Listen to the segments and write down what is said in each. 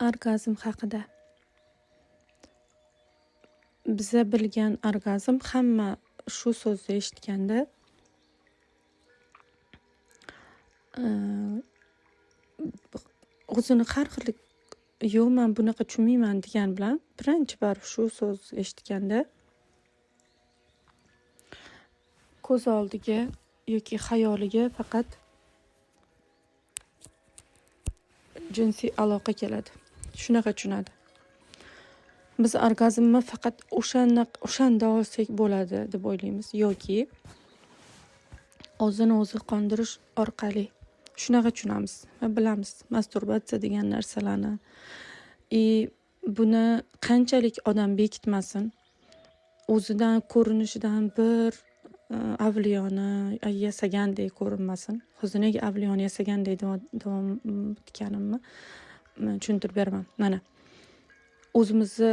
Orgazm haqida. Biza bilgan orgazm hamma shu so'zni eshitganda o'zini har xil yo'q men bunaqa tushunmayman degan bilan birinchi bor shu so'z eshitganda ko'z oldiga yoki xayoliga faqat jinsiy aloqa keladi. Shunaqa tushunadi. Biz orgazmni faqat o'shanda olsak bo'ladi deb o'ylaymiz yoki o'zini o'zi qondirish orqali shunaqa tushunamiz va bilamiz masturbatsiya degan narsalarni. Buni qanchalik odam bekitmasin, o'zidan ko'rinishidan bir avliyoni yasagandek ko'rinmasin. Hozir nega avliyoni yasagandek davom etganimni tushuntirib beraman. Mana o'zimizni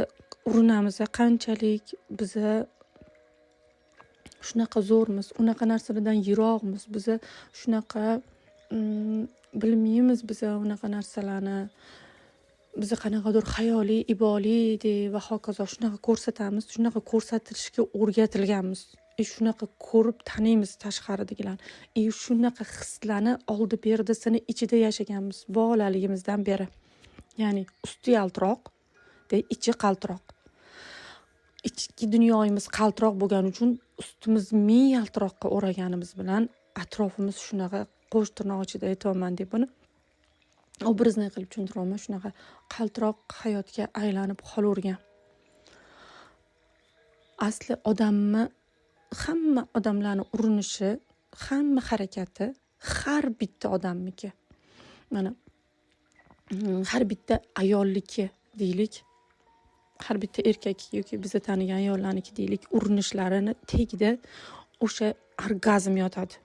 urinamiz, qanchalik biza shunaqa zo'rmiz, unaqa narsalardan yiroqmiz, biza shunaqa bilmaymiz, biza unaqa narsalarni biza qanaqadir xayoliy, iboliy va hokazo shunaqa ko'rsatamiz, shunaqa ko'rsatilishga o'rgatilganmiz. Shunaqa ko'rib taniymiz tashqaridagilarni. Shunaqa hislarni oldi berdisini ichida yashaganmiz bolaligimizdan beri. Ya'ni usti yaltiroq, ichi qaltiroq. Ichki dunyomiz qaltiroq bo'lgani uchun ustimiz ming yaltiroqqa o'raganimiz bilan atrofimiz shunaqa qo'sh tirnoq ichida aytayman deb buni obrazni qilib tushuntiraman. Shunaqa qaltiroq hayotga aylanib qolavergan. Asli hamma odamlarning urinishi, hamma harakati har bitta odamniki. Mana har bitta ayolliki deylik, har bitta erkak yoki biza tanigan ayollarniki deylik, urinishlarini tagida o'sha orgazm yotadi.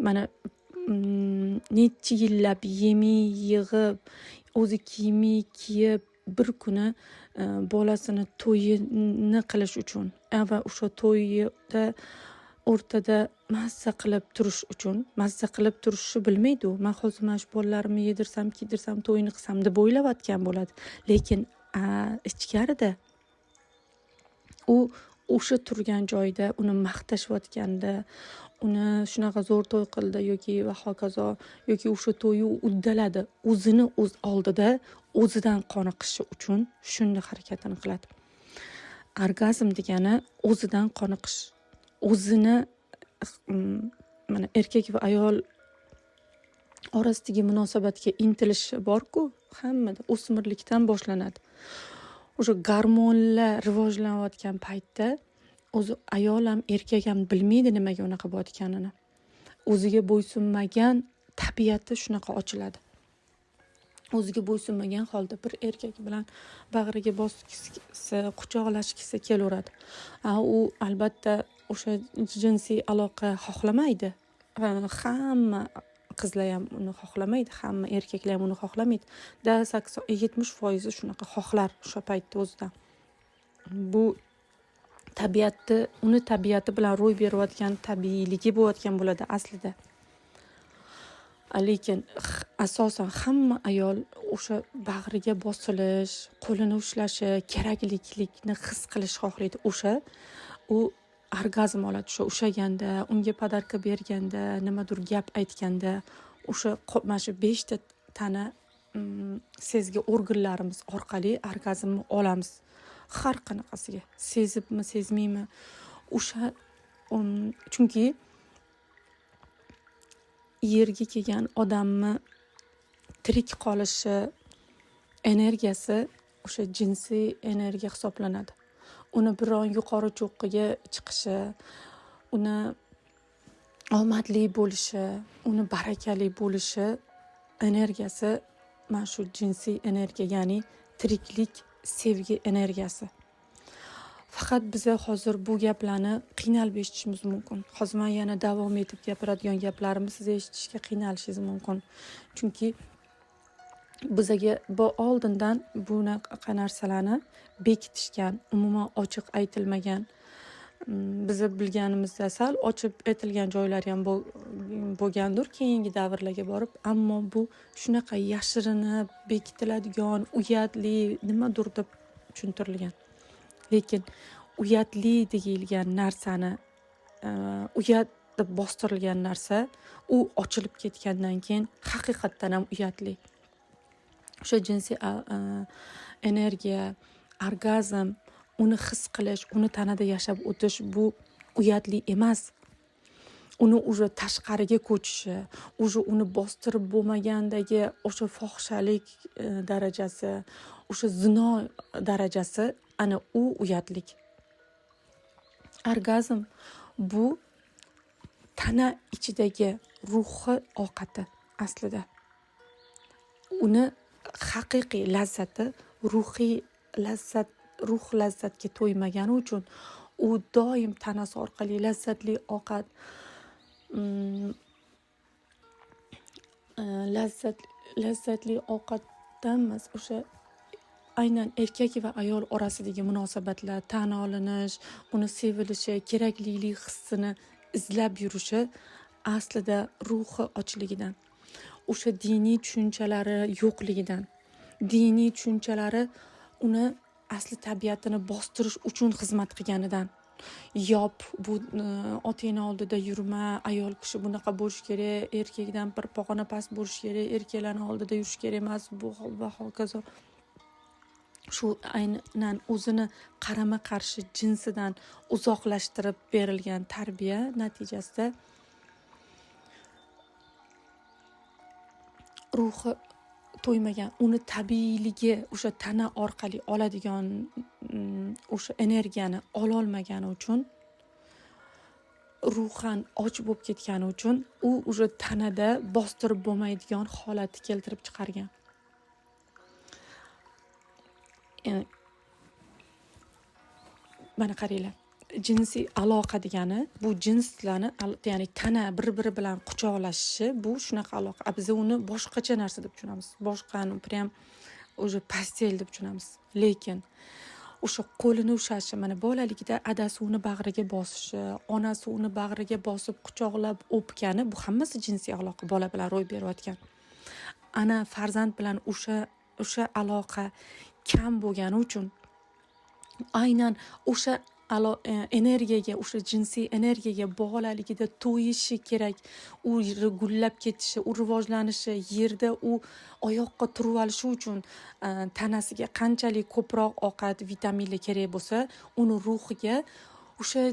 Mana necha yillab yemay yig'ib, o'zi kiyib bir kuni bolasini to'yini qilish uchun va o'sha to'yda o'rtada mazza qilib turish uchun, mazza qilib turishni bilmaydi u. Men hozir mana shu bolalarimni yedirsam, kiydirsam, to'yini qilsam deb o'ylayotgan bo'ladi. Lekin ichkarida u o'sha turgan joyda uni maqtashayotganda, uni shunaqa zo'r to'y qildi yoki va hokazo, yoki o'sha to'yni uddaladi. O'zini o'z oldida o'zidan qoniqishi uchun shunday harakatini qiladi. Orgazm degani o'zidan qoniqish. O'zini mana erkak va ayol orasidagi munosabatga intilish bor-ku, hammada o'smirlikdan boshlanadi. O'sha gormonlar rivojlanayotgan paytda o'zi ayol ham erkak ham bilmaydi nimaga unaqa bo'layotganini. O'ziga bo'ysunmagan tabiati shunaqa ochiladi. O'ziga bo'ysunmagan holda bir erkak bilan bag'riga bosgisi, quchoqlashgisi kelaveradi. U albatta o'sha jinsiy aloqa xohlamaydi. Hamma qizlar ham uni xohlamaydi, hamma erkaklar ham uni xohlamaydi. 70% shunaqa xohlar o'sha paytda o'zidan. Bu uni tabiati bilan ro'y berayotgan tabiiyligi bo'layotgan bo'ladi aslida. Lekin asosan hamma ayol o'sha bag'riga bosilish, qo'lini ushlashi, keraklikni his qilish xohlaydi. U orgazm oladi. Ushaganda, unga podarka berganda, nimadir gap aytganda, mana shu 5 ta tana sezgi organlarimiz orqali orgazmni olamiz. Har qanaqasiga, sezibmi, sezmaymi, chunki yerga kelgan odamni tirik qolishi energiyasi o'sha jinsiy energiya hisoblanadi. Uni biron yuqori cho'qqiga chiqishi, uni omadli bo'lishi, uni barakali bo'lishi energiyasi mana shu jinsiy energiya, ya'ni tiriklik, sevgi energiyasi. Faqat biza hozir bu gaplarni qiynalib eshitishimiz mumkin. Hozir men yana davom etib gapiradigan gaplarimni siz eshitishga qiynalishingiz mumkin. Chunki bizaga oldindan bunaqa narsalarni bekitishgan, umuman ochiq aytilmagan bizni bilganimizda sal ochib aytilgan joylari ham bo'lgandir keyingi davrlarga borib, ammo bu shunaqa yashirinib bekitiladigan uyatli nimadir deb tushuntirilgan. Lekin uyatli deyilgan narsani, uyat deb bostirilgan narsa u ochilib ketgandan keyin haqiqatdan ham uyatli. O'sha jinsiy energiya, orgazm, uni his qilish, uni tanada yashab o'tish bu uyatli emas. Uni уже tashqariga ko'chishi, уже uni bostirib bo'lmagandagi o'sha fohishalik darajasi, o'sha zino darajasi, ana u uyatlik. Orgazm bu tana ichidagi ruhi ovqati aslida. Uni haqiqiy lazzati, ruhiy lazzat, ruh lazzatga to'ymagani uchun u doim tanasi orqali lazzatli ovqat, lazzatli ovqatdan emas, o'sha aynan erkak va ayol orasidagi munosabatlar, tan olinish, uni sevilishi, keraklilik hissini izlab yurishi aslida ruhi ochligidan, o'sha diniy tushunchalari yo'qligidan, diniy tushunchalari uni asli tabiatini bostirish uchun xizmat qilganidan. Yop, bu otangni oldida yurma, ayol kishi bunaqa bo'lish kerak, erkakdan bir pog'ona past bo'lish kerak, erkaklarning oldida yurish kerak emas, bu va hokazo. Shu aynan o'zini qarama qarshi jinsidan uzoqlashtirib berilgan tarbiya natijasida ruhi to'ymagan, uni tabiiyligi, o'sha tana orqali oladigan o'sha energiyani ololmagani uchun, ruhan och bo'lib ketgani uchun u o'sha tanada bostirib bo'lmaydigan holatni keltirib chiqargan. Mana qaranglar, jinsiy aloqa degani bu jinslarni, ya'ni tana bir-biri bilan quchoqlashishi, bu shunaqa aloqa. Biz uni boshqacha narsa deb tushunamiz. Boshqani prям o'sha postel deb tushunamiz. Lekin o'sha qo'lini ushlashi, mana bolaligida adasi uni bag'riga bosishi, onasi uni bag'riga bosib quchoqlab o'pgani, bu hammasi jinsiy aloqa bola bilan ro'y berayotgan. Ana farzand bilan o'sha aloqa kam bo'lgani uchun aynan o'sha energiyaga, o'sha jinsiy energiyaga bolaligida to'yishi kerak, u gullab ketishi, u rivojlanishi, yerda u oyoqqa turib olishi uchun tanasiga qanchalik ko'proq ovqat, vitaminlar kerak bo'lsa, uni ruhiga o'sha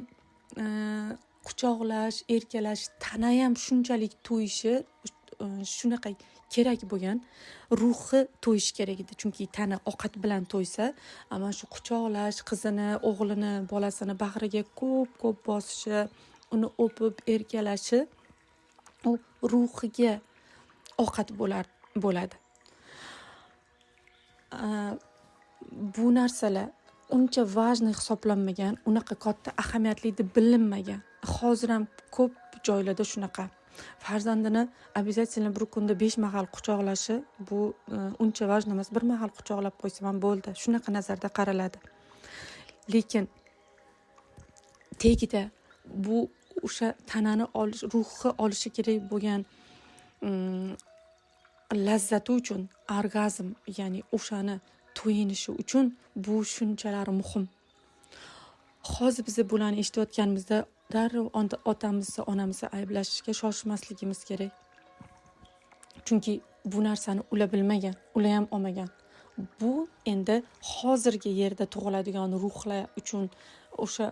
quchoqlash, erkalash, tana ham shunchalik to'yishi, shunaqa kerak bo'lgan, ruhi to'yish kerak edi. Chunki tana ovqat bilan to'ysa, ama shu quchoqlash, qizini, o'g'lini, bolasini bag'riga ko'p bosishi, uni o'pib erkalashi u ruhiga ovqat bo'ladi. Bu narsalar uncha важный hisoblanmagan, unaqa katta ahamiyatli deb bilinmagan. Hozir ham ko'p joylarda shunaqa. Farzandini обязательно bir kunda 5 mahal quchoqlashi bu uncha важный emas. Bir mahal quchoqlab qo'ysam ham bo'ldi. Shunaqa nazarda qaraladi. Lekin tegida bu o'sha tanani olish, ruhi olishi kerak bo'lgan lazzati uchun, orgazm, ya'ni o'shani to'yinishi uchun bu shunchalar muhim. Hozir biz bularni eshitayotganimizda darrov otamizni, onamizni ayblashga shoshmasligimiz kerak. Chunki bu narsani ular bilmagan, ular ham olmagan. Bu endi hozirgi yerda tug'iladigan ruhlar uchun, o'sha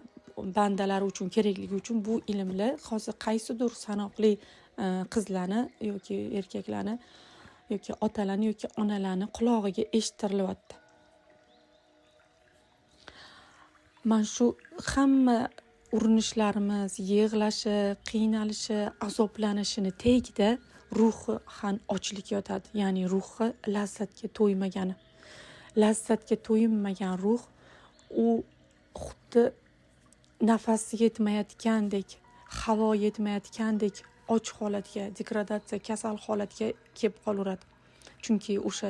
bandalar uchun kerakligi uchun bu ilmlar hozir qaysidir sanoqli qizlarni yoki erkaklarni yoki otalarni yoki onalarni qulog'iga eshitirilyapti. Men shu hamma urinishlarimiz, yig'lashi, qiynalishi, azoblanishini tagida ruhi ham ochlik yotadi. Ya'ni ruhi lazzatga to'ymagani. Lazzatga to'yinmagan ruh u xuddi nafas yetmayotgandek, havo yetmayotgandek och holatga, degradatsiya, kasal holatga kelib qolaveradi. Chunki o'sha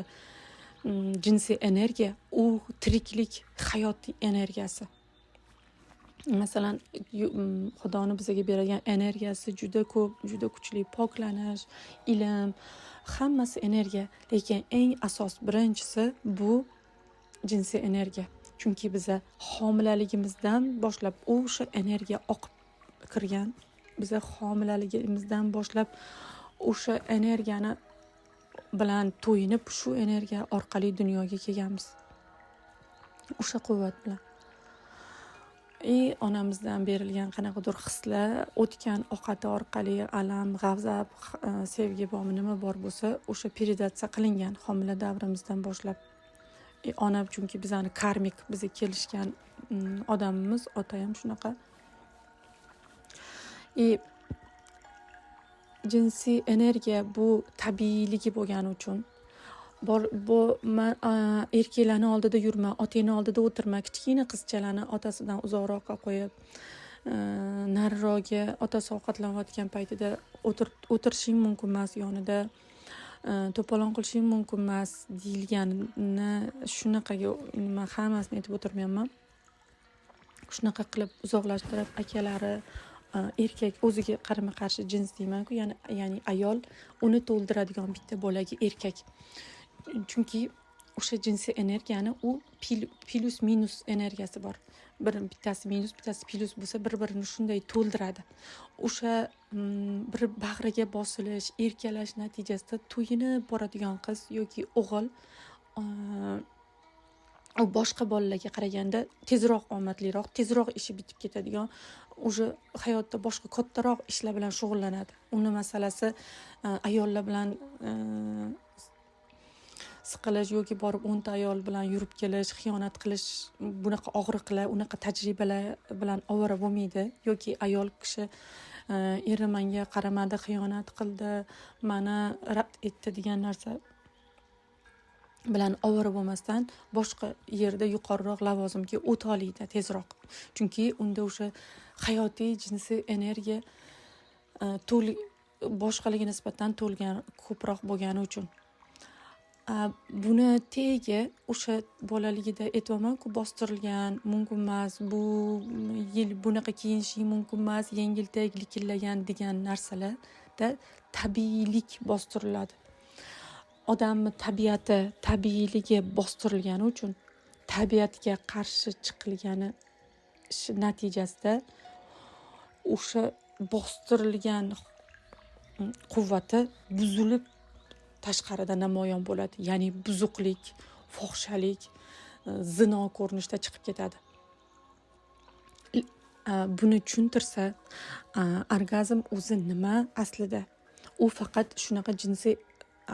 jinsiy energiya u tiriklik, hayotiy energiyasi. masalan xudoni bizga bergan energiyasi juda ko'p, juda kuchli, poklanish, ilm, hammasi energiya. Lekin eng asos birinchisi bu jinsiy energiya. Chunki biza homilaligimizdan boshlab o'sha energiya oqib kirgan. Biza homilaligimizdan boshlab o'sha energiyani bilan to'yinib, shu energiya orqali dunyoga kelganmiz. O'sha quvvat bilan. Onamizdan berilgan qanaqadir hislar, o'tgan ovqati orqali alam, g'azab, sevgi bormi, nima bor bo'lsa, o'sha peredatsiya qilingan homila davrimizdan boshlab. Ona chunki bizani karmik, bizga kelishgan odamimiz, ota ham shunaqa. Jinsiy energiya bu tabiiyligi bo'lgani uchun bu erkaklarni oldida yurma, otangni oldida o'tirma, kichkina qizchalarni otasidan uzoqroqqa qo'yib, nariroqga otasi ovqatlanayotgan paytida o'tirishing mumkin emas, yonida to'polon qilishing mumkin emas deyilganini shunaqaga men hammasini aytib o'tirmayapman. Shunaqa qilib uzoqlashtirib akalari, erkak o'ziga qarama-qarshi jins deyman-ku, ya'ni ayol uni to'ldiradigan bitta bo'lagi erkak. Chunki o'sha jinsiy energiyani u plus minus energiyasi bor. Bittasi minus, bittasi plus bo'lsa, bir-birini shunday to'ldiradi. O'sha bir bag'riga bosilish, erkalash natijasida to'yinib boradigan qiz yoki o'g'il u boshqa bolalarga qaraganda tezroq omadliroq, tezroq ishi bitib ketadigan, o'sha hayotda boshqa kattaroq ishlar bilan shug'ullanadi. Uni masalasi ayollar bilan siqilish yoki borib 10 ta ayol bilan yurib kelish, xiyonat qilish, bunaqa og'riqlar, unaqa tajribalar bilan ovora bo'lmaydi. Yoki ayol kishi eri menga qaramadi, xiyonat qildi, meni rad etdi degan narsa bilan ovora bo'lmasdan boshqa yerda yuqoriroq lavozimga o'ta oladi tezroq. Chunki unda o'sha hayotiy jinsiy energiya boshqalarga nisbatan to'lgan, ko'proq bo'lgani uchun. Buni tegi o'sha bolaligida aytvaman-ku, bostirilgan, mumkin emas, bu yil bunaqa kiyinishing mumkin emas, yengiltak likillagan degan narsalarda tabiiylik bostiriladi. Odamning tabiati, tabiiyligi bostirilgani uchun tabiatga qarshi chiqilgani natijasida o'sha bostirilgan quvvati buzilib tashqarida namoyon bo'ladi. Ya'ni buzuqlik, fohishalik, zino ko'rinishda chiqib ketadi. Buni tushuntirsa, orgazm o'zi nima aslida? U faqat shunaqa jinsiy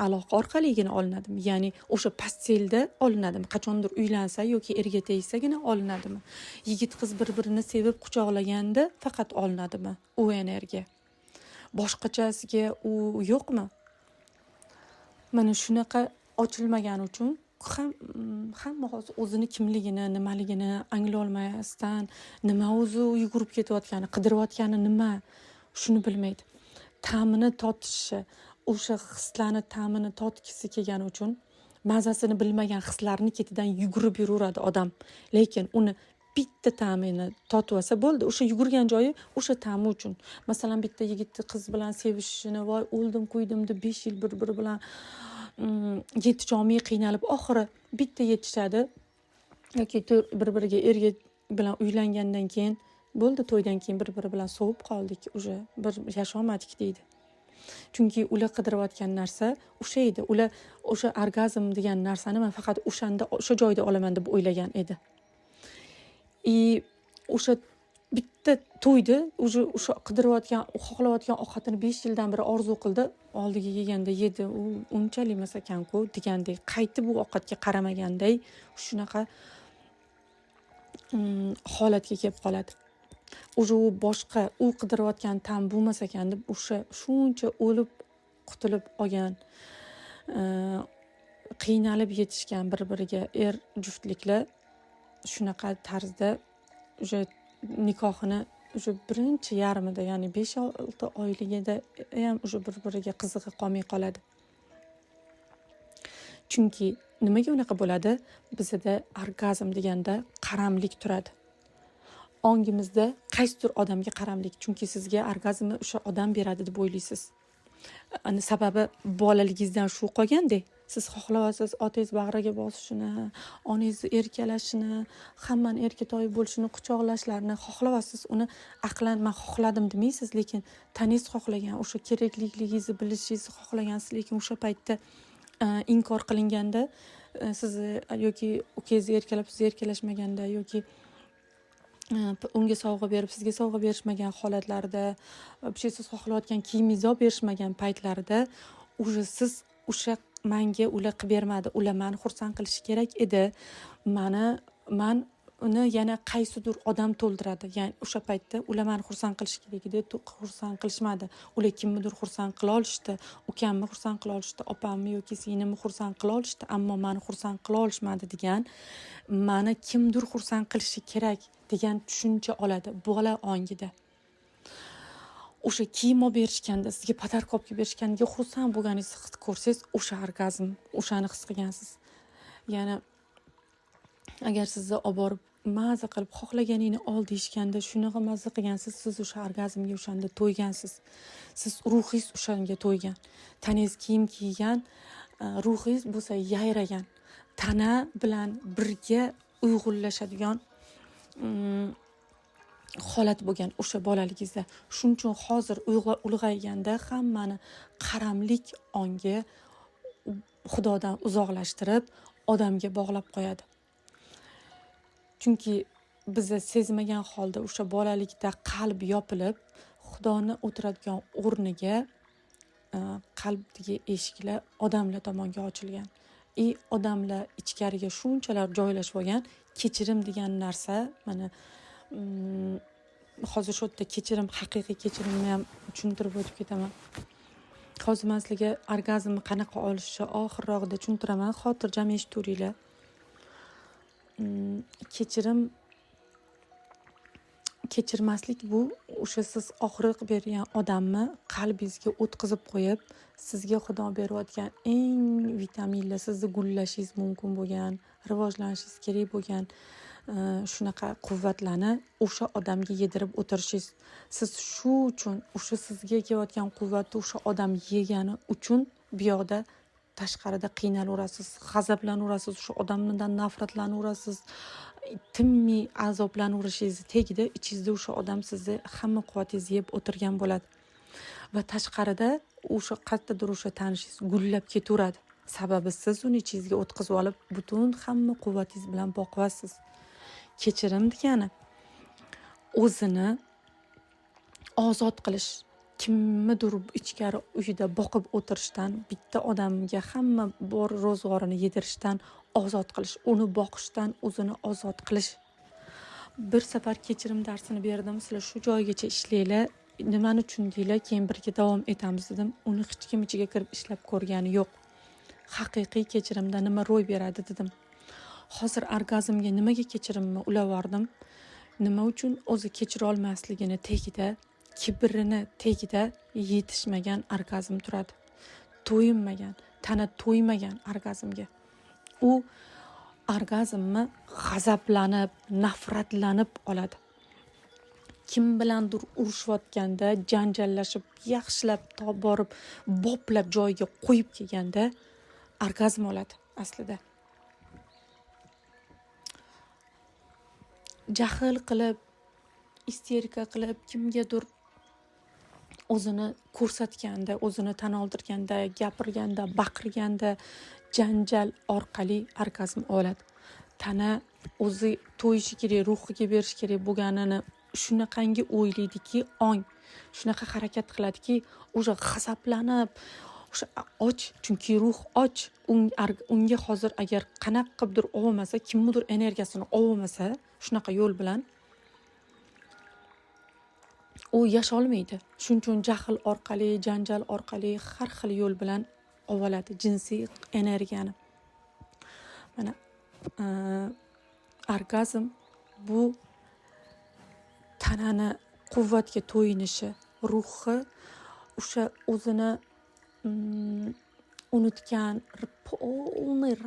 aloqa orqaligina olinadimi? Ya'ni o'sha pastelda olinadimi? Qachondir uylansa yoki erga tegsagina olinadimi? Yigit qiz bir-birini sevib quchoqlaganda faqat olinadimi u energiya? Boshqachasiga u yo'qmi? Mana shunaqa ochilmagani uchun hamma hozir o'zini kimligini, nimaligini anglay olmasdan, nima o'zi yugurib ketayotgani, qidirayotgani nima, shuni bilmaydi. Ta'mini totishi, o'sha hislarni ta'mini totgisi kelgani uchun mazasini bilmagan hislarni ketidan yugurib yuraveradi odam. Lekin uni bitta ta'mini totib olsa bo'ldi, o'sha yugurgan joyi o'sha ta'mi uchun. Masalan, bitta yigitni qiz bilan sevishishini, voy o'ldim qo'ydim deb 5 yil bir-biri bilan yetisholmay qiynalib, oxiri bitta yetishadi yoki bir-biriga erga bilan uylangandan keyin bo'ldi, to'ydan keyin bir-biri bilan sovib qoldik, o'sha bir yasholmadik deydi. Chunki ular qidirayotgan narsa o'sha edi. Ular o'sha orgazm degan narsani men faqat o'sha joyda olaman deb o'ylagan edi. O'sha bitta to'ydi, o'sha qidirayotgan, xohlayotgan ovqatini 5 yildan beri orzu qildi, oldiga kelganda yedi, u unchalik emas ekan-ku degandek, qaytib bu ovqatga qaramaganday shunaqa holatga kelib qoladi. O'sha u boshqa, u qidirayotgan ta'm bo'lmas ekan deb o'sha shuncha o'lib qutulib olgan, qiynalib yetishgan bir-biriga juftliklar shunaqa tarzda o'sha nikohini o'sha birinchi yarmida, ya'ni 5-6 oyligida ham o'sha bir-biriga qizig'i qolmay qoladi. Chunki nimaga unaqa bo'ladi? Bizda orgazm deganda qaramlik turadi. ongimizda qaysidir odamga qaramlik, chunki sizga orgazmni o'sha odam beradi deb o'ylaysiz. Sababi bolaligingizdan shu qolganda, siz xohlaysiz otangiz bag'riga bosishini, onangiz erkalashini, hammani erkatoy bo'lishini, quchoqlashlarini xohlaysiz. Uni aqlan men xohladim demaysiz, lekin tanangiz xohlagan, o'sha kerakligingizni bilishingizni xohlagansiz, lekin o'sha paytda inkor qilinganda, siz yoki ukangizni erkalab sizni erkalashmaganda yoki unga sovg'a berib sizga sovg'a berishmagan holatlarda, siz xohlayotgan kiyimingizni olib berishmagan paytlarida siz o'sha menga ular qilib bermadi, ular meni xursand qilishi kerak edi, man uni yana qaysidir odam to'ldiradi. Ya'ni o'sha paytda ular meni xursand qilishi kerak edi, xursand qilishmadi. Ular kimnidir xursand qila olishdi, ukamni xursand qila olishdi, opamni yoki singlimni xursand qila olishdi, ammo meni xursand qila olishmadi degan, meni kimdir xursand qilishi kerak degan tushuncha oladi bola ongida. O'sha kiyim olib berishganda, sizga podarka olib berishganda xursand bo'lganingizni his ko'rsangiz, o'sha orgazm, o'shani his qilgansiz. Ya'ni agar sizni olib borib maza qilib xohlaganingni ol deyishganda shunaqa maza qilgansiz, siz o'sha orgazmga o'shanda to'ygansiz. Siz ruhingiz o'shanga to'ygan. Tanangiz kiyim kiygan, ruhingiz bo'lsa yayragan. Tana bilan birga uyg'unlashadigan holat bo'lgan o'sha bolaligingizda. Shuning uchun hozir ulg'ayganda hammani qaramlik ongi Xudodan uzoqlashtirib, odamga bog'lab qo'yadi. Chunki biz sezmagan holda o'sha bolalikda qalb yopilib, Xudoni o'tiradigan o'rniga qalbdagi eshiklar odamlar tomonga ochilgan. Odamlar ichkariga shunchalar joylashib olgan, kechirim degan narsa, mana hozir shu yerda kechirim, haqiqiy kechirimni ham tushuntirib o'tib ketaman. Hozir men sizlarga orgazmni qanaqa olishni oxirroqda tushuntiraman, xotirjam eshituringlar. Kechirmaslik bu o'sha siz og'riq bergan odamni qalbingizga o'tkazib qo'yib, sizga Xudo berayotgan eng vitaminli, sizni gullashingiz mumkin bo'lgan, rivojlanishingiz kerak bo'lgan shunaqa quvvatlarni o'sha odamga yedirib o'tirishingiz. Siz shu uchun o'sha sizga kelayotgan quvvatni o'sha odam yegani uchun bu yoqda tashqarida qiynaverasiz, g'azablanaverasiz, o'sha odamdan nafratlanverasiz, tinmay azoblanverishingizni tegida ichingizda o'sha odam sizni hamma quvvatingizni yeb o'tirgan bo'ladi. Va tashqarida o'sha qayerdadir o'sha tanishingiz gullab ketaveradi. Sababi siz uni ichingizga o'tkazib olib, butun hamma quvvatingiz bilan boqyapsiz. Kechirim degani o'zini ozod qilish, kimnidir ichkari uyida boqib o'tirishdan, bitta odamga hamma bor ro'zg'orini yedirishdan ozod qilish, uni boqishdan o'zini ozod qilish. Bir safar kechirim darsini berdim, sizlar shu joygacha ishlanglar, nimani tushundinglar, keyin birga davom etamiz dedim. Uni hech kim ichiga kirib ishlab ko'rgani yo'q. Haqiqiy kechirimda nima ro'y beradi dedim. Hozir orgazmga nimaga kechirimni ulavordim? Nima uchun o'zi kechira olmasligini tagida, kibrini tagida yetishmagan orgazm turadi. To'yinmagan, tana to'ymagan orgazmga. U orgazmni g'azablanib, nafratlanib oladi. Kim bilandir urushayotganda, janjallashib, yaxshilab borib, boplab joyiga qo'yib kelganda orgazm oladi aslida. Jahl qilib, isterika qilib, kimgadir o'zini ko'rsatganda, o'zini tan oldirganda, gapirganda, baqirganda janjal orqali orgazm oladi. Tana o'zi to'yishi kerak, ruhiga berish kerak bo'lganini shunaqangi o'ylaydiki, ong shunaqa harakat qiladiki, o'sha g'azablanib, o'sha och, chunki ruh och. Unga hozir agar qanaqa qilibdir olmasa, kimnidir energiyasini olmasa, shunaqa yo'l bilan u yasholmaydi. Shuning uchun jahl orqali, janjal orqali har xil yo'l bilan oladi jinsiy energiyani. Mana orgazm bu tanani quvvatga to'yinishi, ruhi o'sha o'zini unutgan,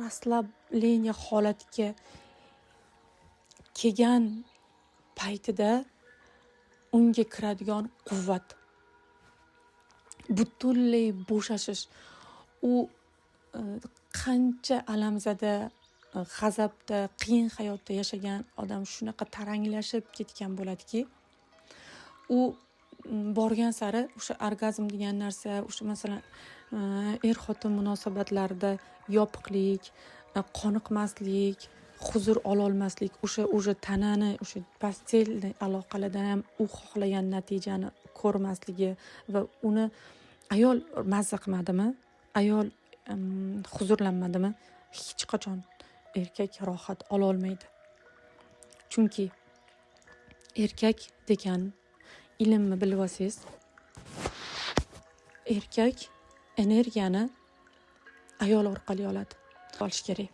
rastlab lenya holatiga kelgan paytida unga kiradigan quvvat, butunlay bo'shashish, u qancha alamzada, g'azabda, qiyin hayotda yashagan odam shunaqa taranglashib ketgan bo'ladiki, u borgan sari o'sha orgazm degan narsa, o'sha masalan er xotin munosabatlarida yopiqlik, qoniqmaslik, huzur ololmaslik, o'sha tanani, o'sha postel aloqalardan ham u xohlagan natijani ko'rmasligi va uni ayol mazza qilmadimi, ayol huzurlanmadimi, hech qachon erkak rohat ololmaydi. Chunki erkak degan ilmni bilib olsangiz, erkak energiyani ayol orqali oladi. Olish kerak.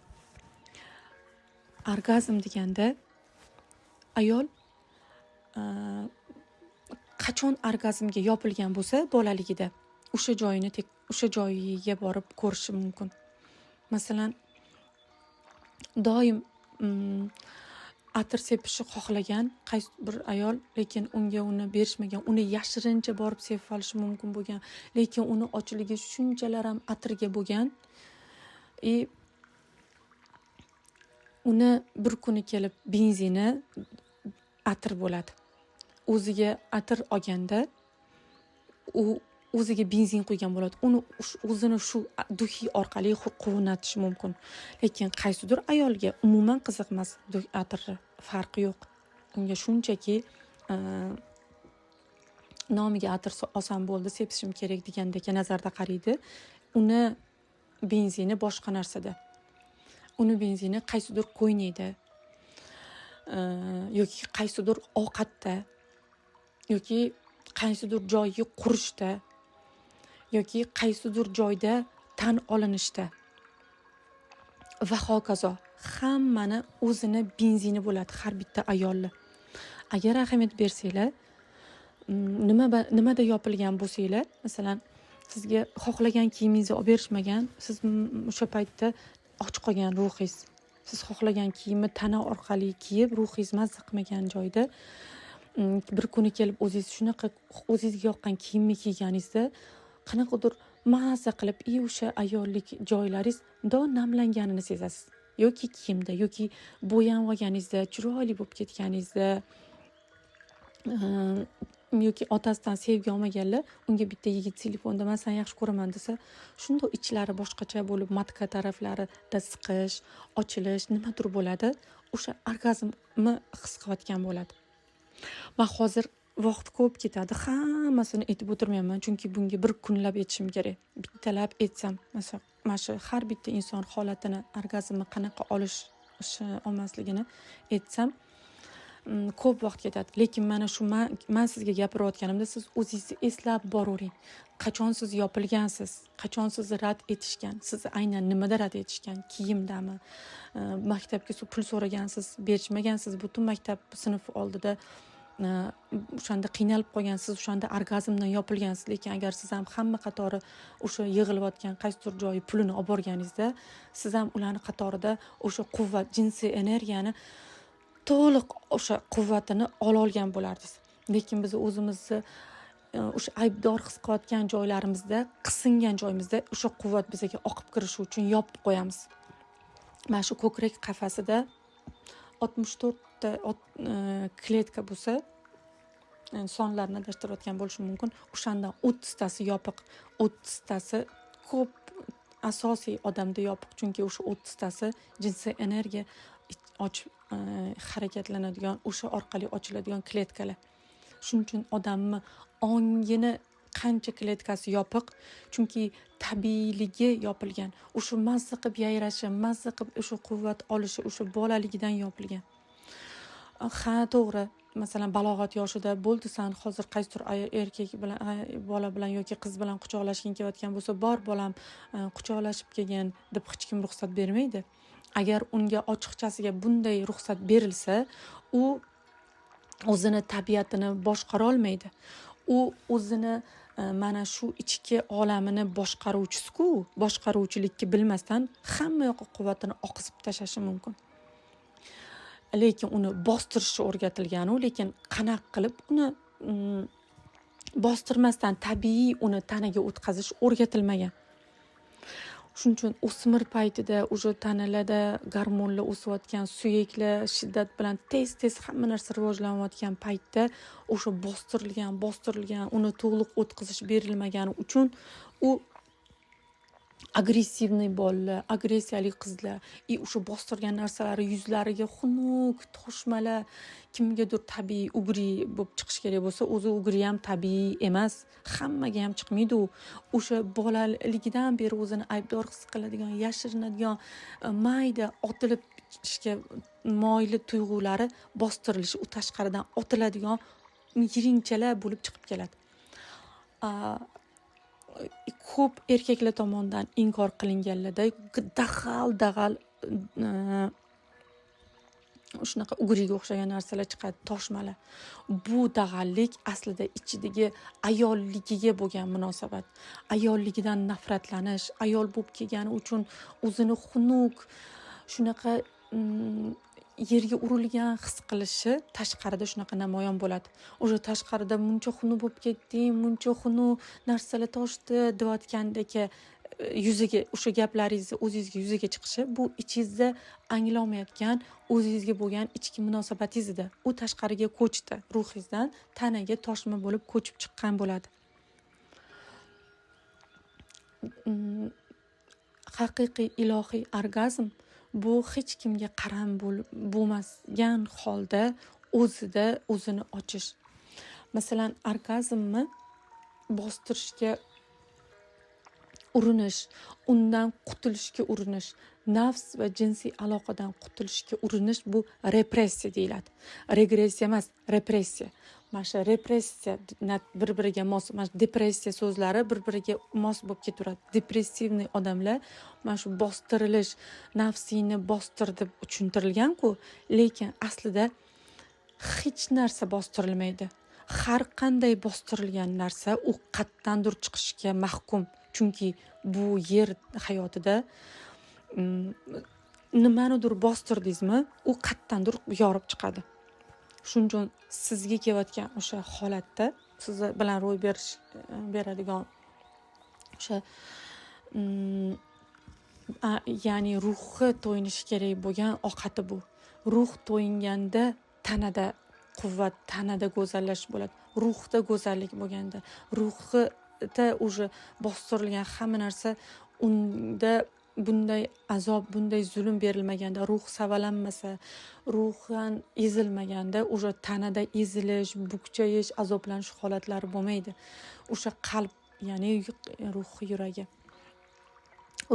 Orgazm deganda ayol qachon orgazmga yopilgan bo'lsa, bolaligida o'sha joyiga borib ko'rishi mumkin. Masalan, doim atir sepishni xohlagan qaysi bir ayol, lekin unga uni berishmagan, uni yashirincha borib sevib olishi mumkin bo'lgan, lekin uni ochiligi shunchalar ham atirga bo'lgan, uni bir kuni kelib benzini atir bo'ladi. O'ziga atir olganda u o'ziga benzin quygan bo'ladi. O'zini shu duhi orqali quvnatishi mumkin. Lekin qaysidir ayolga umuman qiziqmas atirni, farqi yo'q. Unga shunchaki nomiga atir olsam bo'ldi, sepishim kerak degandek nazarda qaraydi. Uni benzini boshqa narsada. Uni benzini qaysidir qo'ynaydi, yoki qaysidir ovqatda, yoki qaysidir joyga qurishda, yoki qaysidir joyda tan olinishda va hokazo. Hammani o'zini benzini bo'ladi har bitta ayolni. Agar ahamiyat bersanglar, nimada yopilgan bo'lsanglar, masalan, sizga xohlagan kiyimingizni olib berishmagan, siz o'sha paytda och qolgan ruhingiz, siz xohlagan kiyimni tana orqali kiyib, ruhingiz mazza qilmagan joyda bir kuni kelib o'zingiz shunaqa o'zingizga yoqqan kiyimni kiyganingizda qanaqadir mazza qilib, o'sha ayollik joylaringiz namlanganini sezasiz. Yoki kiyimda, yoki bo'yanib olganingizda, chiroyli bo'lib ketganingizda, yoki otasidan sevgi olmaganlar, unga bitta yigit telefonda men seni yaxshi ko'raman desa, shunday ichlari boshqacha bo'lib, matka taraflarida siqish, ochilish nimadir bo'ladi, o'sha orgazmni his qilayotgan bo'ladi. Men hozir vaqt ko'p ketadi, hammasini aytib o'tirmayman, chunki bunga bir kunlab aytishim kerak. Bittalab aytsam, masalan, mana shu har bitta inson holatini, orgazmni qanaqa olmasligini aytsam, ko'p vaqt ketadi. Lekin mana shu men sizga gapirayotganimda siz o'zingizni eslab boravering. Qachon siz yopilgansiz, qachon sizni rad etishgan, sizni aynan nimada rad etishgan, kiyimdami, maktabga pul so'ragansiz, berishmagansiz, butun maktab sinf oldida o'shanda qiynalib qolgansiz, o'shanda orgazmdan yopilgansiz. Lekin agar siz ham hamma qatori o'sha yig'ilayotgan qaysidir joyi pulini olib borganingizda, siz ham ularni qatorida o'sha quvvat, jinsiy energiyani to'liq o'sha quvvatini olgan bo'lardingiz. Lekin biz o'zimizni o'sha aybdor his qilayotgan joylarimizda, qisingan joyimizda o'sha quvvat bizga oqib kirishi uchun yopib qo'yamiz. Mana shu ko'krak qafasida 64 ta kletka bo'lsa, sonlarni adashtirayotgan bo'lishim mumkin. O'shandan 30 tasi yopiq, 30 tasi ko'p asosiy odamda yopiq, chunki o'sha 30 tasi jinsiy energiya harakatlanadigan, o'sha orqali ochiladigan kletkalar. Shuning uchun odamni ongini qancha kletkasi yopiq, chunki tabiiyligi yopilgan. O'sha mazza qilib yayrashi, mazza qilib o'sha quvvat olishi, o'sha bolaligidan yopilgan. Ha, to'g'ri. Masalan, balog'at yoshida bo'ldi, sen hozir qaysidir erkak bilan, bola bilan yoki qiz bilan quchoqlashging kelayotgan bo'lsa, bor bolam, quchoqlashib kelgin deb hech kim ruxsat bermaydi. Agar unga ochiqchasiga bunday ruxsat berilsa, u o'zini tabiatini boshqara olmaydi. U o'zini mana shu ichki olamini boshqaruvchisi-ku, boshqaruvchilikni bilmasdan hamma yoqqa quvvatini oqizib tashlashi mumkin. lekin uni bostirishni o'rgatilgan, lekin qanaqa qilib uni bostirmasdan tabiiy uni tanaga o'tkazish o'rgatilmagan. Shuning uchun o'smir paytida o'sha tanalarda gormonlar o'sayotgan, suyaklar shiddat bilan tez hamma narsa rivojlanayotgan paytda o'sha bostirilgan, uni to'liq o'tkazish berilmagani uchun u agressivniy bolalar, agressiyali qizlar o'sha bostirgan narsalari yuzlariga xunuk toshmalar, kimgadir tabiiy ugri bo'lib chiqish kerak bo'lsa, o'zi ugri ham tabiiy emas, hammaga ham chiqmaydi u. O'sha bolaligidan beri o'zini aybdor his qiladigan, yashirinadigan, mayda otilib chiqishga moyili tuyg'ulari bostirilishi, u tashqaridan otiladigan yiringchalar bo'lib chiqib keladi. Ko'p erkaklar tomonidan inkor qilinganlarda dag'al shunaqa ugriga o'xshagan narsalar chiqadi, toshmalar. Bu dag'allik aslida ichidagi ayolligiga bo'lgan munosabat, ayolligidan nafratlanish, ayol bo'lib kelgani uchun o'zini xunuk, shunaqa yerga urilgan his qilishi tashqarida shunaqa namoyon bo'ladi. O'sha tashqarida muncha xunuk bo'lib ketding, muncha xunuk narsalar toshdi deyotgandagi yuziga, o'sha gaplaringizni o'zingizga yuziga chiqishi, bu ichingizda anglamayotgan o'zingizga bo'lgan ichki munosabatingizda. U tashqariga ko'chdi, ruhingizdan tanaga toshma bo'lib ko'chib chiqqan bo'ladi. Haqiqiy ilohiy orgazm bu hech kimga qaram bo'lmasgan holda o'zini ochish. Masalan, orgazmni bostirishga urinish, undan qutulishga urinish, nafs va jinsiy aloqadan qutulishga urinish, bu repressiya deyiladi. Regressiya emas, repressiya. Mana shu repressiya bir-biriga mos, mana depressiya so'zlari bir-biriga mos bo'lib ketaveradi. Depressivniy odamlar mana shu bostirilish, nafsini bostir deb tushuntirilgan-ku, lekin aslida hech narsa bostirilmaydi. Har qanday bostirilgan narsa u qatdandir chiqishga mahkum. Chunki bu yer hayotida nimanidir bostirdingizmi, u qatdandir yorib chiqadi. Shuning uchun sizga kelayotgan o'sha holatda siz bilan ro'y beradigan o'sha ya'ni ruhi to'yinishi kerak bo'lgan oqati bu. Ruh to'yinganda tanada quvvat, tanada go'zallash bo'ladi. Ruhda go'zallik bo'lganda, ruhda o'sha bostirilgan hamma narsa, unda bunday azob, bunday zulm berilmaganda, ruh savalanmasa, ruhan ezilmaganda, o'sha tanada ezilish, bukchayish, azoblanish holatlari bo'lmaydi. O'sha qalb, ya'ni ruh yuragi.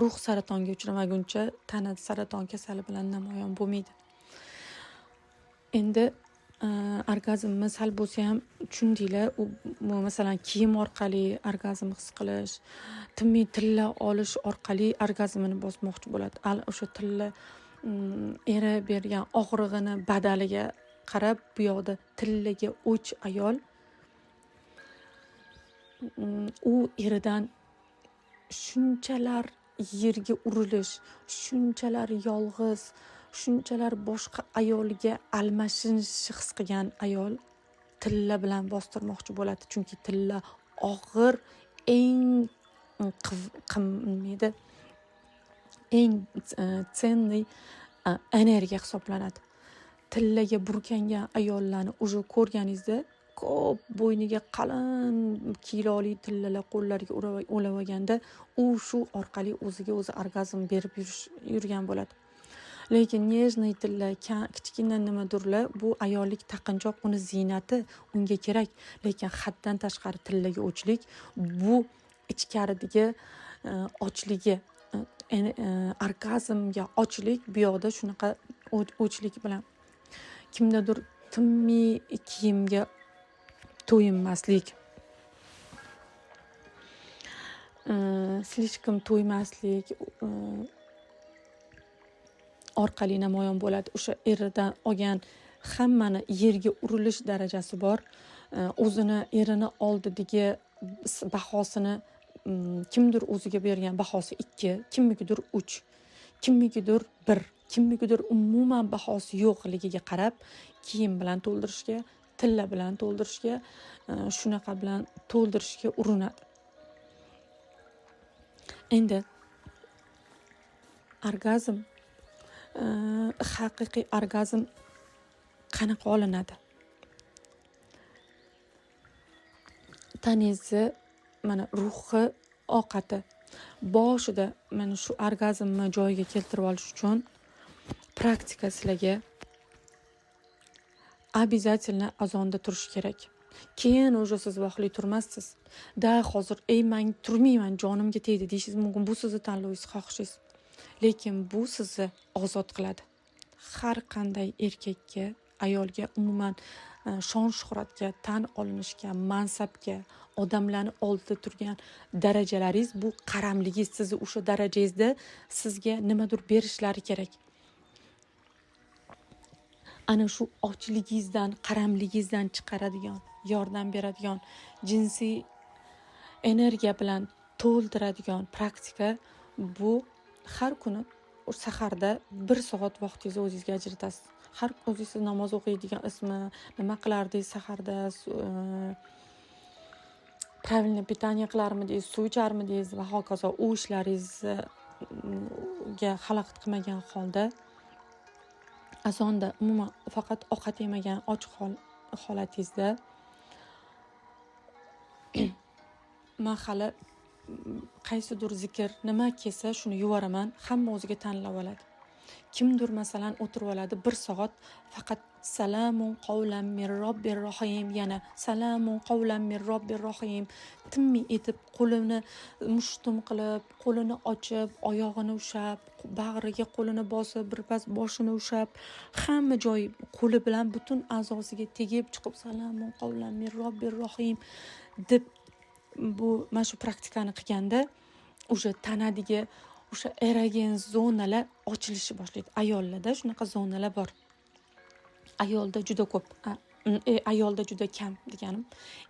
Ruh saratonga uchramaguncha tana saraton kasali bilan namoyon bo'lmaydi. Endi orgazmni sal bo'lsa ham tushundinglar. U masalan kiyim orqali orgazm his qilish, timiy tilla olish orqali orgazmini bosmoqchi bo'ladi. O'sha tilla eri bergan og'rig'ini badaliga qarab, bu yoqda tillaga o'ch ayol u eridan shunchalar yerga urilish, shunchalar yolg'iz, shunchalar boshqa ayolga almashish his qilgan ayol tilla bilan bostirmoqchi bo'ladi. Chunki tilla og'ir, eng qimmat, eng tsenniy energiya hisoblanadi. Tillaga burkangan ayollarni o'sha ko'rganingizda, ko'p bo'yniga qalin kiloli tillalar qo'llariga o'lavaganda, u shu orqali o'ziga o'zi orgazm berib yurgan bo'ladi. Lekin nejniy tilla, kichkina nimadirlar, bu ayollik taqinchoq, uni ziynati, unga kerak. Lekin haddan tashqari tillaga o'chlik, bu ichkaridagi ochligi, orgazmga ochlik, bu yoqda shunaqa o'chlik bilan kimdadir timiy kiyimga to'yinmaslik, slishkom to'ymaslik orqali namoyon bo'ladi. O'sha eridan olgan hammani yerga urilish darajasi bor. O'zini erini oldidagi bahosini kimdir o'ziga bergan bahosi 2, kimnikidir 3, kimnikidir 1, kimnikidir umuman bahosi yo'qligiga qarab kiyim bilan to'ldirishga, tilla bilan to'ldirishga, shunaqa bilan to'ldirishga urinadi. Endi orgazm, haqiqiy orgazm qanaqa olinadi? Tanangizni mana ruhi, ovqati boshida mana shu orgazmni joyiga keltirib olish uchun praktika sizlarga обязательно azonda turish kerak. Keyin o'sha siz vaqtli turmassiz. Hozir men turmayman, jonimga tegdi deyishingiz mumkin. Bu sizning tanlovingiz, xohishingiz. Lekin bu sizni ozod qiladi. Har qanday erkakka, ayolga umuman shon shuhratga, tan olinishga, mansabga, odamlarning oldida turgan darajalaringiz bu qaramligingiz, sizni o'sha darajangizda sizga nimadir berishlari kerak. Ana shu ochligingizdan, qaramligingizdan chiqaradigan, yordam beradigan, jinsiy energiya bilan to'ldiradigan praktika bu har kuni saharda 1 soat vaqtingizni o'zingizga ajratasiz. Har o'zingiz namoz o'qiydigan ismi, nima qilardingiz saharda, правильно питание qilarmidingiz, suv icharmidingiz va hokazo u ishlaringizga xalaqit qilmagan holda azonda umuman faqat ovqat yemagan ochiq holatingizda men hali qaysidir zikr nima kelsa shuni yuboraman, hamma o'ziga tanlab oladi. Kimdir masalan o'tirib oladi 1 soat faqat salamun qawlan min robbir rohim, yana salamun qawlan min robbir rohim tinmay etib qo'lini mushtum qilib, qo'lini ochib, oyog'ini ushab, bag'riga qo'lini bosib, birpas boshini ushab, hamma joyi qo'li bilan butun a'zosiga tegib chiqib salamun qawlan min robbir rohim deb bu mana shu praktikani qilganda o'sha tanadagi o'sha erogen zonalar ochilishi boshlaydi. Ayollarda shunaqa zonalar bor. Ayolda juda ko'p, ayolda juda kam deganim.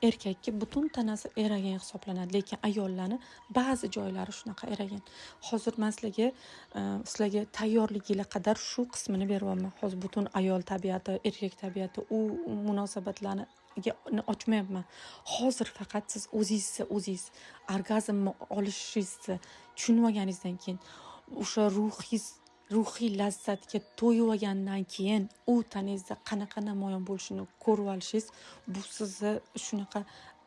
Erkakka butun tanasi erogen hisoblanadi, lekin ayollarning ba'zi joylari shunaqa erogen. Hozir men sizlarga tayyorliginglar qadar shu qismini beryapman. Hozir butun ayol tabiati, erkak tabiati, u munosabatlarni ochmayapman. Hozir faqat siz o'zingiz orgazmni olishingizni tushunib olganingizdan keyin o'sha ruhiy lazzatga to'yib olgandan keyin u tanangizda qanaqa namoyon bo'lishini ko'rib olishingiz bu sizni shunaqa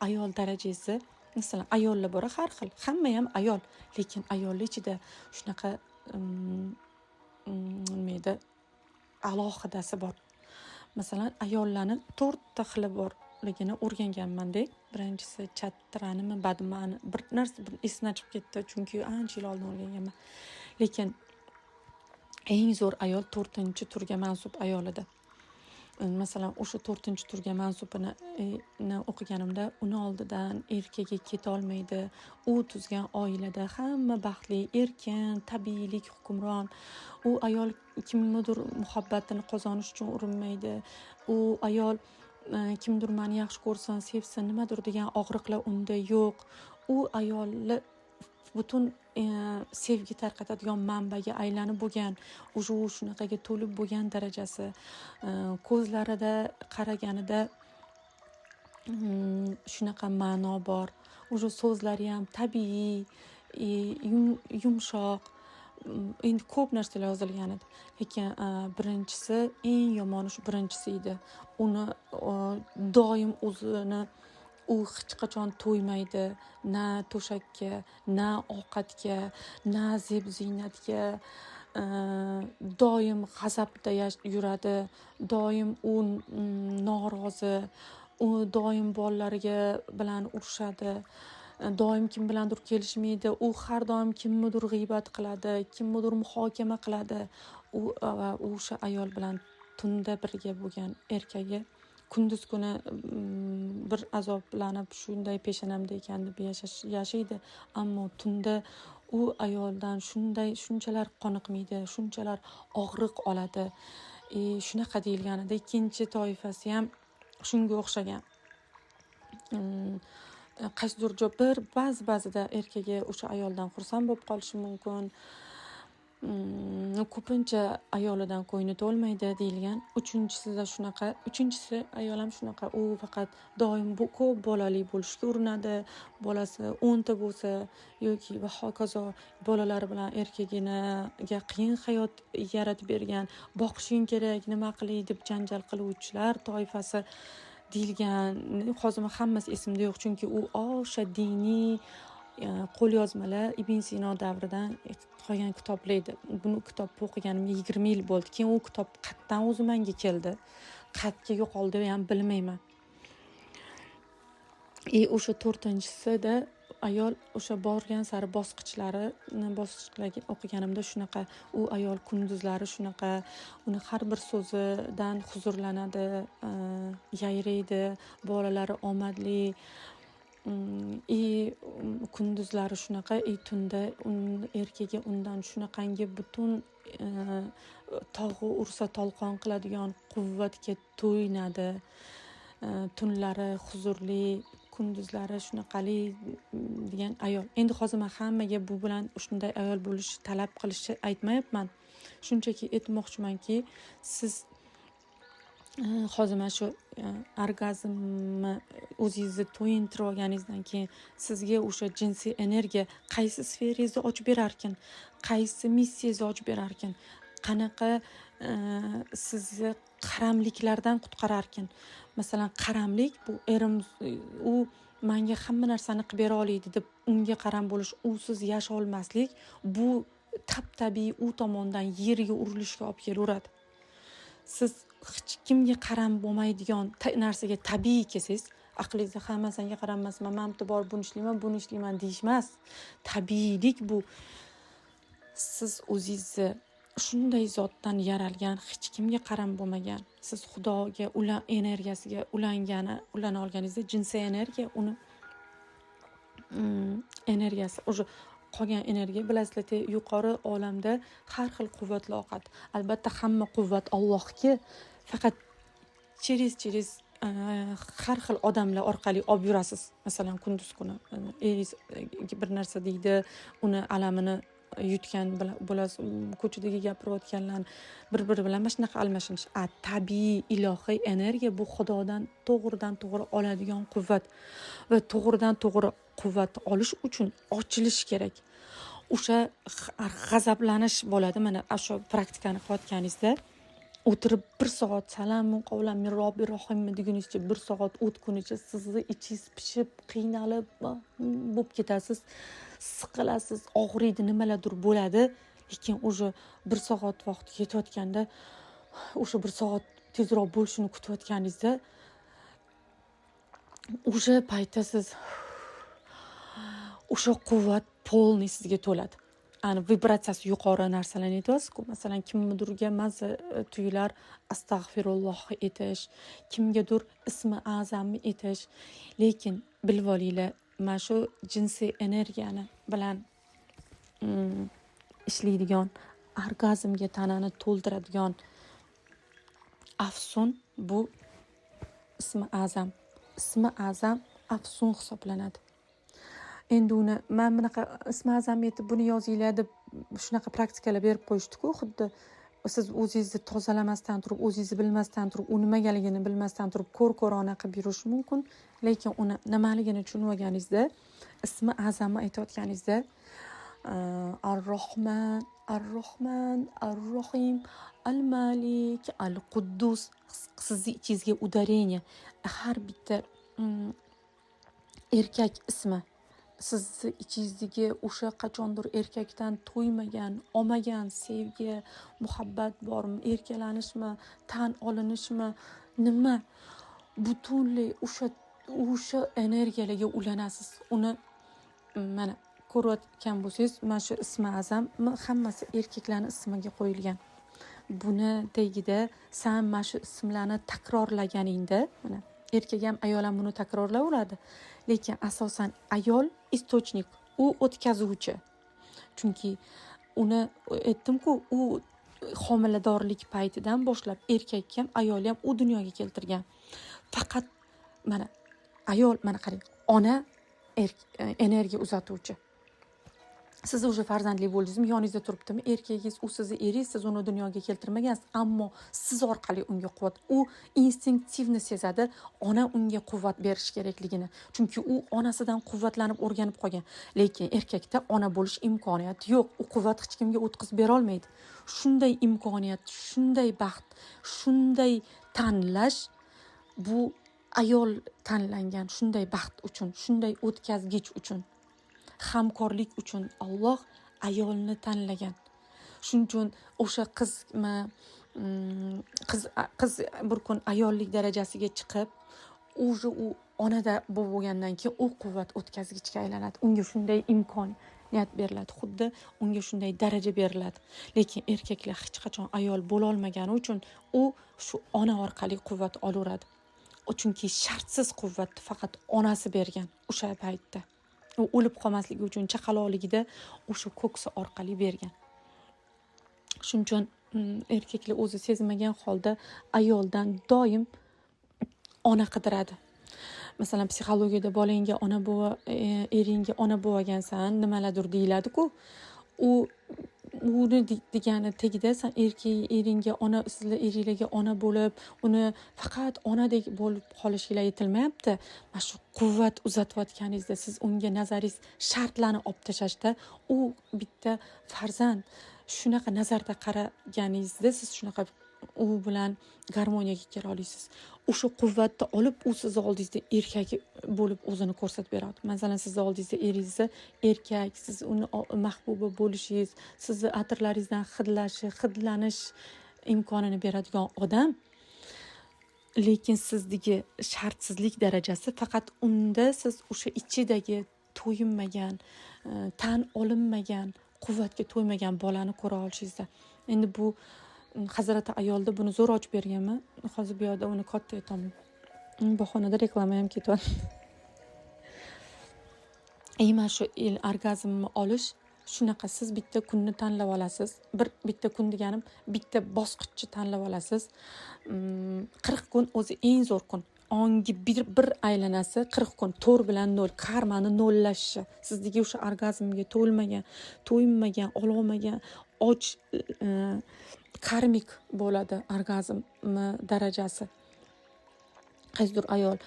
ayol darajangizni, masalan ayollar bor har xil, hamma ham ayol, lekin ayollar ichida shunaqa nima edi, alohidasi bor. Masalan ayollarning 4 ta xili borligini o'rganganman-da. Birinchisi chattiranimi, badmani, bir narsa esimdan chiqib ketdi, chunki ancha yil oldin o'rganganman. Lekin eng zo'r ayol 4-turga mansub ayol edi. Masalan, o'sha 4-turga mansubini o'qiganimda, uni oldidan erkagi keta olmaydi. U tuzgan oilada hamma baxtli, erkin, tabiiylik hukmron. U ayol kimnidir muhabbatini qozonish uchun urinmaydi. U ayol kimdir meni yaxshi ko'rsin, sevsin, nimadir degan og'riqlar unda yo'q. U ayolni butun sevgi tarqatadigan manbaga aylanib bo'lgan, o'sha shunaqaga to'lib bo'lgan darajasi, ko'zlarida qaraganida shunaqa ma'no bor. O'sha so'zlari ham tabiiy, yumshoq. Endi ko'p narsalar yozilgan edi. Lekin birinchisi, eng yomoni shu birinchisi edi. Uni doim o'zini u hech qachon to'ymaydi, na to'shakka, na ovqatga, na zeb-ziynatga, doim g'azabda yuradi, doim u norozi, u doim bolalariga bilan urushadi, doim kim bilandir kelishmaydi, u har doim kimnidir g'iybat qiladi, kimnidir muhokama qiladi. U o'sha ayol bilan tunda birga bo'lgan erkagi kunduz kuni bir azoblanib shunday peshonamda ekan deb yashaydi, ammo tunda u ayoldan shunchalar qoniqmaydi, shunchalar og'riq oladi. Shunaqa deyilganida ikkinchi toifasi ham shunga o'xshagan. Qaysidir ba'zida erkagi o'sha ayoldan xursand bo'lib qolishi mumkin. ko'pincha ayolidan ko'ngli to'lmaydi deyilgan. Uchinchisi ayol ham shunaqa, u faqat doim bu ko'p bolali bo'lishga urinadi. Bolasi 10 ta bo'lsa yoki va hokazo bolalari bilan erkaginaga qiyin hayot yaratib bergan, boqishing kerak, nima qilay deb janjal qiluvchilar toifasi deyilgan. Hozir hammasi esimda yo'q, chunki u o'sha diniy qo'lyozmalar Ibn Sino davridan qolgan kitoblar edi. Buni kitobni o'qiganimga 20 yil bo'ldi. Keyin u kitob qayerdan o'zi menga keldi, qayerga yo'qoldi ham bilmayman. O'sha 4-chisida ayol o'sha borgan sari bosqichlarga o'qiganimda shunaqa, u ayol kunduzlari shunaqa, uni har bir so'zidan huzurlanadi, yayraydi, bolalari omadli, kunduzlari shunaqa, tunda erkagi undan shunaqangi butun tog'i ursa tolqon qiladigan quvvatga to'yinadi. Tunlari huzurli, kunduzlari shunaqali degan ayol. Endi hozir men hammaga bu bilan shunday ayol bo'lish talab qilishni aytmayapman. Shunchaki aytmoqchimanki, siz hozir mana shu orgazmni o'zingizni to'yintirib olganingizdan keyin sizga o'sha jinsiy energiya qaysi sferangizni ochib berar ekan, qaysi missiyangizni ochib berar ekan, qanaqa sizni qaramliklardan qutqarar ekan. Masalan, qaramlik bu erim u menga hamma narsani qilib bera oladi deb unga qaram bo'lish, usiz yasha olmaslik, bu tabiiy u tomondan yerga urilishga olib kelaveradi. Siz hech kimga qaram bo'lmaydigan narsaga tabiiy kelsangiz, aqlingizda hamma senga qarammasman, men bitta bor buni ishlayman deyishmas. Tabiiylik bu. Siz o'zingizni shunday zotdan yaralgan, hech kimga qaram bo'lmagan, siz Xudoga energiyasiga ulana olganingizda, jinsiy energiya uni energiyasi, o'sha qolgan energiya, bilasizlar, yuqori olamda har xil quvvatlar oqadi. Albatta hamma quvvat Allohga, faqat через har xil odamlar orqali olib yurasiz. Masalan, kunduz kuni bir narsa deydi, uni alamini yutgan bo'lasiz, ko'chadagi gapirayotganlar bir-biri bilan mana shunaqa almashinish. Tabiiy ilohiy energiya bu Xudodan to'g'ridan-to'g'ri oladigan quvvat va to'g'ridan-to'g'ri quvvat olish uchun ochilish kerak. O'sha g'azablanish bo'ladi. Mana o'sha praktikani qilayotganingizda o'tirib 1 soat salamun qavlan min robbir rohim degunizcha 1 soat o'tgunicha sizni ichingiz pishib, qiynalib bo'lib ketasiz, siqilasiz, og'riydi, nimalardir bo'ladi. Lekin o'sha 1 soat vaqt ketayotganda, o'sha 1 soat tezroq bo'lishini kutayotganingizda, o'sha paytda siz o'sha quvvat polni sizga to'ladi. Vibratsiyasi yuqori narsalarni aytasiz-ku. Masalan, kimnidirga mazza tuyular astag'firulloh etish, kimgadir ismi azamni etish. Lekin bilib olinglar, mana shu jinsiy energiyani bilan ishlaydigan, orgazmga tanani to'ldiradigan afsun, bu ismi azam. Ismi azam afsun hisoblanadi. Endi uni men bunaqa ismi azam etib buni yozinglar deb shunaqa praktikalar berib qo'yishdi-ku, xuddi siz o'zingizni tozalamasdan turib, o'zingizni bilmasdan turib, u nimagaligini bilmasdan turib ko'r-ko'rona qilib yurish mumkin. Lekin uni nimaligini tushunib olganingizda, ismi azamni aytayotganingizda Ar-Rohman, Ar-Rohman, Ar-Rohim, Al-Malik, Al-Quddus, sizni ichingizga udarение. Har bitta erkak ismi sizni ichingizdagi o'sha qachondir erkakdan to'ymagan, olmagan sevgi, muhabbat bormi, erkalanishmi, tan olinishmi, nima, butunlay o'sha energiyalarga ulanasiz. Uni mana ko'rayotgan bo'lsangiz, mana shu ismi azam hammasi erkaklarning ismiga qo'yilgan. Buni tagida sen mana shu ismlarni takrorlaganingda, mana erkak ham ayol ham buni takrorlayveradi. Lekin asosan ayol istochnik, u o'tkazuvchi. Chunki uni aytdim-ku, u homiladorlik paytidan boshlab erkak ham ayol ham u dunyoga keltirgan. Faqat mana ayol, mana qarang, ona energiya uzatuvchi. siz уже farzandli bo'ldingizmi, yoningizda turibdimi, erkagingiz, u sizni eringiz, siz uni dunyoga keltirmagansiz, ammo siz orqali unga quvvat, u instinktivni sezadi, ona unga quvvat berish kerakligini. Chunki u onasidan quvvatlanib o'rganib qolgan. Lekin erkakda ona bo'lish imkoniyati yo'q. U quvvat hech kimga o'tkazib bera olmaydi. Shunday imkoniyat, shunday baxt, shunday tanlash bu ayol tanlangan shunday baxt uchun, shunday o'tkazgich uchun. Hamkorlik uchun Alloh ayolni tanlagan. Shuning uchun o'sha qiz bir kun ayollik darajasiga chiqib, u onada bo'lgandan keyin u quvvat o'tkazgichga aylanadi. Unga shunday imkoniyat beriladi, xuddi unga shunday daraja beriladi. Lekin erkaklar hech qachon ayol bo'la olmagani uchun u shu ona orqali quvvat olaveradi. Chunki shartsiz quvvatni faqat onasi bergan o'sha paytda. U o'lib qolmasligi uchun chaqaloqligida o'sha ko'ksi orqali bergan. Shuning uchun erkaklar o'zi sezmagan holda ayoldan doim ona qidiradi. Masalan, psixologiyada bolangga ona bo'va, eringga ona bo'lgansan, nimalardir deyiladi-ku. Uni degani tagida san eringga ona, sizlar eringlarga ona bo'lib, uni faqat onadek bo'lib qolishingiz aytilmayapti. Mana shu quvvat uzatayotganingizda siz unga nazaringiz shartlarni olib tashlashda, u bitta farzand shunaqa nazarda qaraganingizda siz shunaqa u bilan garmoniyaga kela olasiz. O'sha quvvatni olib, u siz oldingizda erkak bo'lib o'zini ko'rsatib beradi. Masalan, siz oldingizda eringizni erkak, siz uni mahbuba bo'lishingiz, sizni atirlaringizdan hidlanish imkonini beradigan odam. Lekin sizdagi shartsizlik darajasi faqat unda siz o'sha ichidagi to'yinmagan, tan olinmagan, quvvatga to'ymagan bolani ko'ra olishingizda. Endi bu Hazrati ayolda buni zo'r ochib berganman. Hozir bu yerda uni katta aytaman. Bahonada reklama ham ketyapti. Mana shu orgazmni olish shunaqa, siz bitta kunni tanlab olasiz. Bitta kun deganim, bitta bosqichni tanlab olasiz. 40 kun o'zi eng zo'r kun. Ongi bir aylanasi 40 kun 4 bilan 0 karmani nollashi. Sizdagi o'sha orgazmga to'yinmagan, ololmagan, och karmik bo'ladi orgazm darajasi. Qaysidir ayol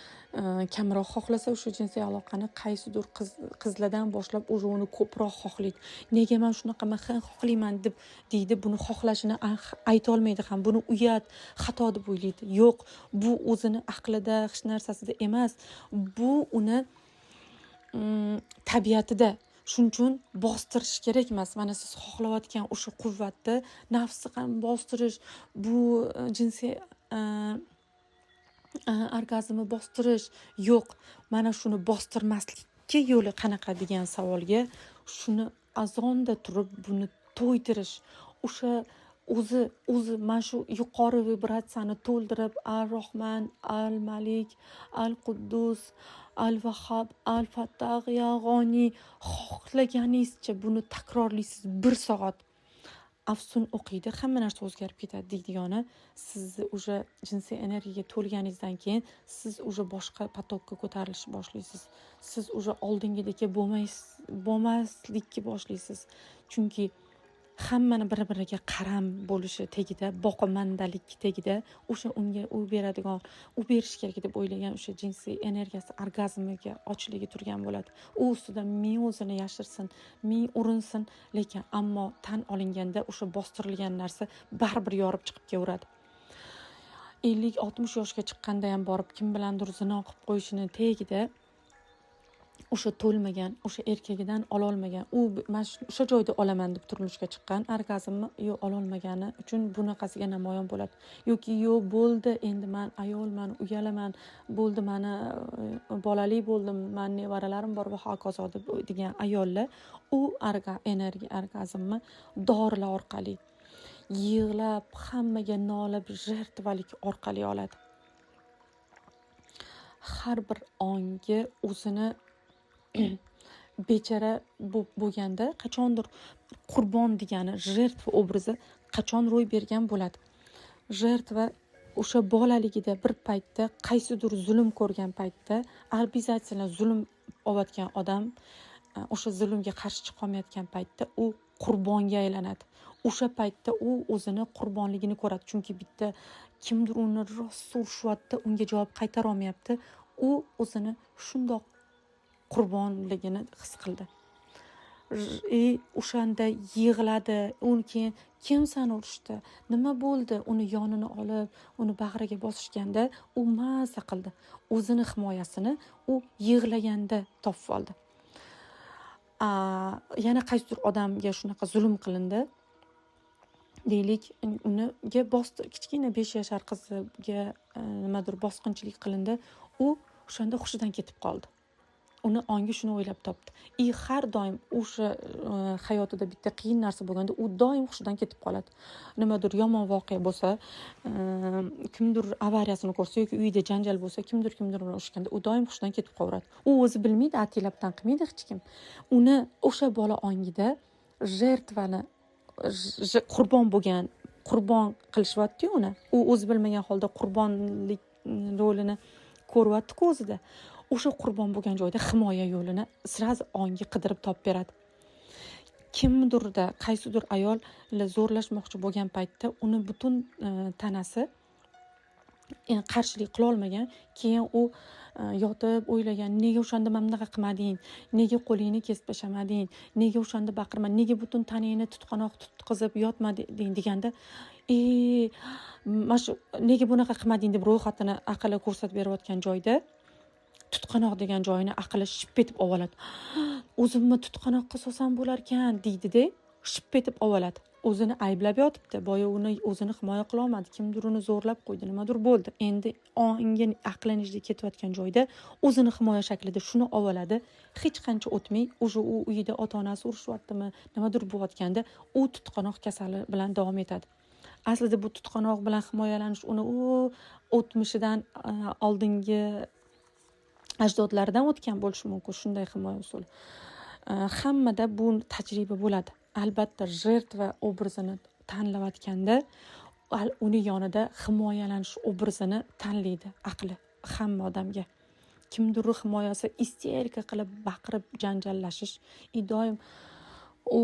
kamroq xohlasa o'sha jinsiy aloqani, qaysidir qizlardan boshlab o'sha uni ko'proq xohlaydi. Nega men shunaqa xohlayman deb deydi, buni xohlashini ayta olmaydi ham. Buni uyat, xato deb o'ylaydi. Yo'q, bu o'zini aqlida, hech narsasida emas. Bu uni tabiatida. Shuning uchun bostirish kerak emas. Mana siz xohlayotgan o'sha quvvatni nafsni ham bostirish, bu jinsiy orgazmni bostirish yo'q. Mana shuni bostirmaslikka yo'li qanaqa degan savolga shuni azonda turib buni to'ydirish, o'sha o'zi mana shu yuqori vibratsiyani to'ldirib Ar-Rohman, Al-Malik, Al-Quddus, Al-Vahhab, Al-Fattah, Ya G'oni xohlaganingizcha buni takrorlaysiz 1 soat. Afsun o'qiydi, hamma narsa o'zgarib ketadi deydigani, sizni o'sha jinsiy energiyaga to'lganingizdan keyin siz o'sha boshqa potokka ko'tarilish boshlaysiz. Siz o'sha oldingidek bo'lmaslikka boshlaysiz. Chunki hammani bir-biriga qaram bo'lishi tagida, boqimandalik tagida o'sha unga u beradigan, u berish kerak deb o'ylagan o'sha jinsiy energiyasi orgazmiga ochligi turgan bo'ladi. U ustida ming o'zini yashirsin, ming urinsin, lekin ammo tan olinganda o'sha bostirilgan narsa baribir yorib chiqib kelaveradi. 50-60 yoshga chiqqanda ham borib kim bilandir zino qilib qo'yishini tagida o'sha to'lmagan, o'sha erkagidan ololmagan, u mana o'sha joyda olaman deb turmushga chiqqan, orgazmni yo'q ololmagani uchun bunaqasiga namoyon bo'ladi. Yoki yo'q bo'ldi, endi men ayolman, uyalaman, bo'ldi, meni bolali bo'ldim, men nevaralarim bor va hokazo degan ayollar u orgazmni dorilar orqali yig'lab, hammaga nolib, jertvalik orqali oladi. Har bir ongi o'zini bechara bo'lganda qachondir qurbon degani jertva obrazi qachon ro'y bergan bo'ladi. Jertva o'sha bolaligida bir paytda qaysidir zulm ko'rgan paytda, обязательно zulm olayotgan odam o'sha zulmga qarshi chiqolmayotgan paytda u qurbonga aylanadi. O'sha paytda u o'zini qurbonligini ko'radi, chunki bitta kimdir uni rosa urishyapti, unga javob qaytara olmayapti. U o'zini shundoq qurbonligini his qildi. O'shanda yig'ladi. Keyin kim seni urishdi, nima bo'ldi? Uni yonini olib, uni bag'riga bosishganda u maza qildi. O'zini himoyasini u yig'laganda topib oldi. Yana qaysidir odamga shunaqa zulm qilindi. Deylik, uniga kichkina 5 yashar qiziga nimadir bosqinchilik qilindi. U o'shanda hushidan ketib qoldi. Uni ongi shuni o'ylab topdi. Har doim o'sha hayotida bitta qiyin narsa bo'lganda, u doim hushidan ketib qoladi. Nimadir yomon voqea bo'lsa, kimdir avariyasini ko'rsa yoki uyda janjal bo'lsa, kimdir bilan urushganda, u doim hushidan ketib qoladi. U o'zi bilmaydi, atilabdan qilmaydi hech kim. Uni o'sha bola ongida jertvani qurbon qilishyapti uni. U o'zi bilmagan holda qurbonlik rolini ko'ryapti o'zida. O'sha qurbon bo'lgan joyda himoya yo'lini sraz ongi qidirib topib beradi. Kimdirda qaysidir ayol zo'rlashmoqchi bo'lgan paytda uni butun tanasi qarshilik qila olmagan. Keyin u yotib o'ylagan, nega o'shanda mana qilmading, nega qo'lingni kesib tashamading, nega o'shanda baqirmading, nega butun tanangni tutqanoq tutqizib yotmading deganda, mana shu nega bunaqa qilmading deb ro'yxatini aqli ko'rsatib berayotgan joyda tutqanoq degan joyini aqli ship etib oladi. O'zimni tutqanoq qilsam bo'lar ekan deydi-da, ship etib oladi. O'zini ayblab yotibdi. Boya uni o'zini himoya qila olmadi. Kimdir uni zo'rlab qo'ydi, nimadir bo'ldi. Endi ongi aqlini ichida ketayotgan joyda o'zini himoya shaklida shuni oladi. Hech qancha o'tmay, o'sha u uyida ota-onasi urushyaptimi, nimadir bo'layotganda, u tutqanoq kasali bilan davom etadi. Aslida bu tutqanoq bilan himoyalanish uni o'tmishidan oldingi ajdodlaridan o'tgan bo'lishi mumkin shunday himoya usuli. Hammada bu tajriba bo'ladi. Albatta, jertva obrazini tanlayotganda uni yonida himoyalanish obrazini tanlaydi aqli hamma odamga. Kimdir himoyasi isterika qilib baqirib janjallashish, doim u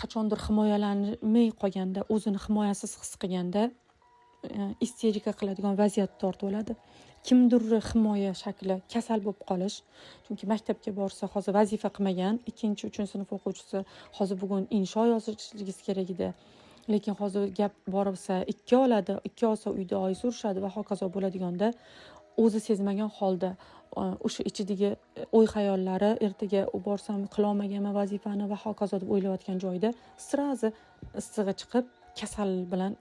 qachondir himoyalanmay qolganda, o'zini himoyasiz his qilganda isterika qiladigan vaziyatga tortib oladi. Kimdir himoya shakli kasal bo'lib qolish. Chunki maktabga borsa, hozir vazifa qilmagan 2-3 sinf o'quvchisi hozir bugun insho yozishingiz kerak edi. Lekin hozir gap borsa 2 oladi, 2 olsa uyda oy surishadi va hokazo bo'ladiganda o'zi sezmagan holda o'sha ichidagi o'y xayollari ertaga borsam qilolmaganman vazifani va hokazo deb o'ylayotgan joyda sirazi issig'i chiqib kasal bilan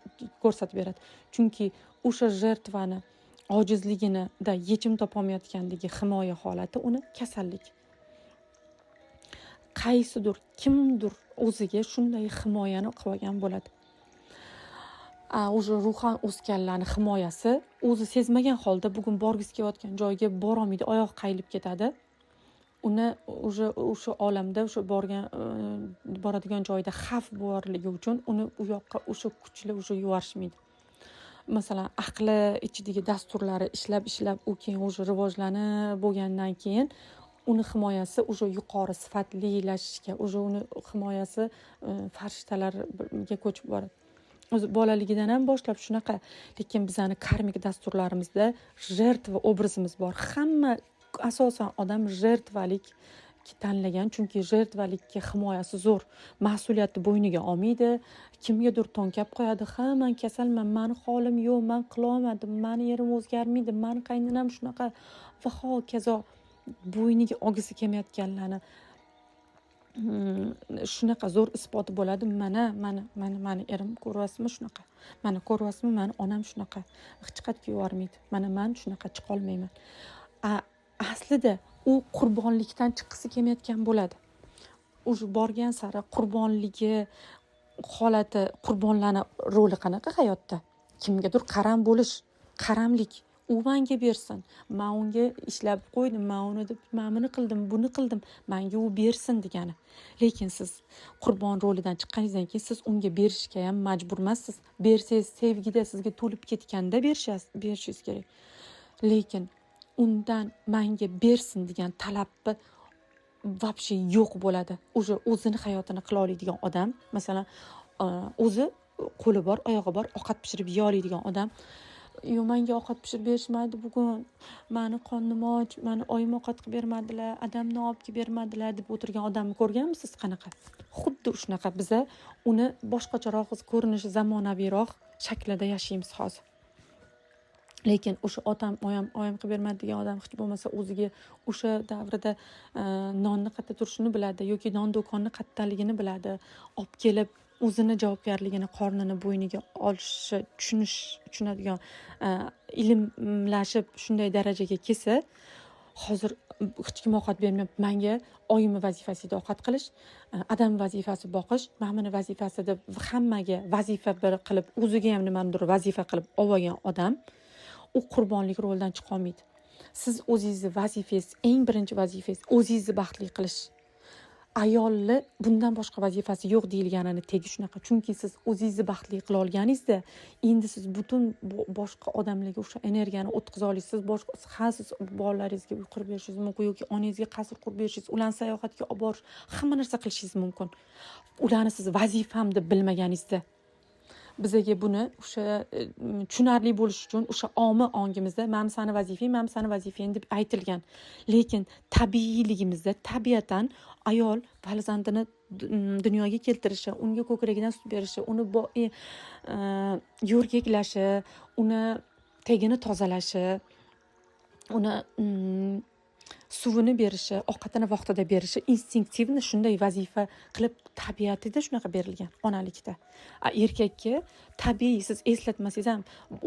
ko'rsatib beradi. Chunki o'sha jertvani ojizligida yechim topolmayotganligi himoya holati uni kasallik. Qaysidir kimdir o'ziga shunday himoyani qilgan bo'ladi. O'sha ruhan o'sganlarning himoyasi o'zi sezmagan holda bugun borgisi kelayotgan joyga bora olmaydi, oyoq qaylib ketadi. Uni o'sha olamda, o'sha boradigan joyda xavf borligi uchun uni u yoqqa o'sha kuchli yuvarishmaydi. Masalan, aqli ichidagi dasturlari ishlab u keyin o'sha rivojlanib bo'lgandan keyin uni himoyasi o'sha yuqori sifatlilashishga, o'sha uni himoyasi farishtalarga ko'chib boradi. O'zi bolaligidan ham boshlab shunaqa, lekin bizning karmik dasturlarimizda jertva obrazimiz bor. Hamma asosan odam jertvalik tanlagan, chunki jertvalikka himoyasi zo'r. Mas'uliyatni bo'yniga olmaydi, kimgadir to'nkab qo'yadi. Men kasalman, meni holim yo'q, men qila olmadim, meni yerim o'zgarmaydi, meni qaynonam shunaqa va hokazo bo'yniga olgisi kelmayotganlarni shunaqa zo'r isboti bo'ladi. Mani erim ko'ryapsizmi shunaqa. Mani ko'ryapsizmi, mani onam shunaqa. Hech qayerga yubormaydi. Men shunaqa chiqa olmayman. Aslida u qurbonlikdan chiqqisi kelmayotgan bo'ladi. O'sha borgan sari qurbonligi holati, qurbonlarning roli qanaqa hayotda? Kimgadir qaram bo'lish, qaramlik. U menga bersin, men unga ishlab qo'ydim, men uni deb ma'mini qildim, buni qildim, menga u bersin degani. Lekin siz qurbon rolidan chiqqaningizdan keyin siz unga berishga ham majbur emassiz. Bersangiz sevgida sizga to'lib ketganda berishingiz kerak. Lekin undan menga bersin degan talabni вообще yo'q bo'ladi. Уже o'zini hayotini qila oladigan odam, masalan, o'zi qo'li bor, oyog'i bor, ovqat pishirib yeya oladigan odam, "Yo, menga ovqat pishirib berishmadi bugun. Meni qornim och, meni oyim ovqat qilib bermadilar, adamni olib kelib bermadilar" deb o'tirgan odamni ko'rganmisiz qanaqa? Xuddi shunaqa biza uni boshqacharoq ko'rinishi zamonaviyroq shaklida yashaymiz hozir. Lekin o'sha otam, oyim qilib bermadi degan odam hech bo'lmasa o'ziga o'sha davrda nonni qayerda turishini biladi yoki non do'konni qayerdaligini biladi. Olib kelib o'zini javobgarligini qornini bo'yniga olishi, tushunadigan ilmlashib shunday darajaga kelsa, hozir hech kim ovqat bermayapti. Menga oyimni vazifasi edi ovqat qilish, adam vazifasi boqish, mamani vazifasi deb hammaga vazifa bir qilib, o'ziga ham nimanidir vazifa qilib olgan odam u qurbonlik rolidan chiqa olmaydi. Siz o'zingizni vazifangiz, eng birinchi vazifangiz o'zingizni baxtli qilish. Ayolni bundan boshqa vazifasi yo'q deyilganini tegi shunaqa. Chunki siz o'zingizni baxtli qila olganingizda, endi siz butun boshqa odamlarga o'sha energiyani o'tkaza olasiz. Siz bolalaringizga uy qurib berishingiz mumkin yoki onangizga qasr qurib berishingiz, ularni sayohatga olib borish, hamma narsa qilishingiz mumkin. Ularni siz vazifam deb bilmaganingizda. Bizaga buni o'sha tushunarli bo'lish uchun o'sha omi ongimizda "men seni vazifang" deb aytilgan. Lekin tabiiyligimizda tabiatan ayol farzandini dunyoga keltirishi, unga ko'kragidan sut berishi, uni yo'rgaklashi, uni tagini tozalashi, uni suvini berishi, ovqatini vaqtida berishi instinktivni shunday vazifa qilib tabiatida shunaqa berilgan onalikda. Erkakka tabiiy siz eslatmasangiz ham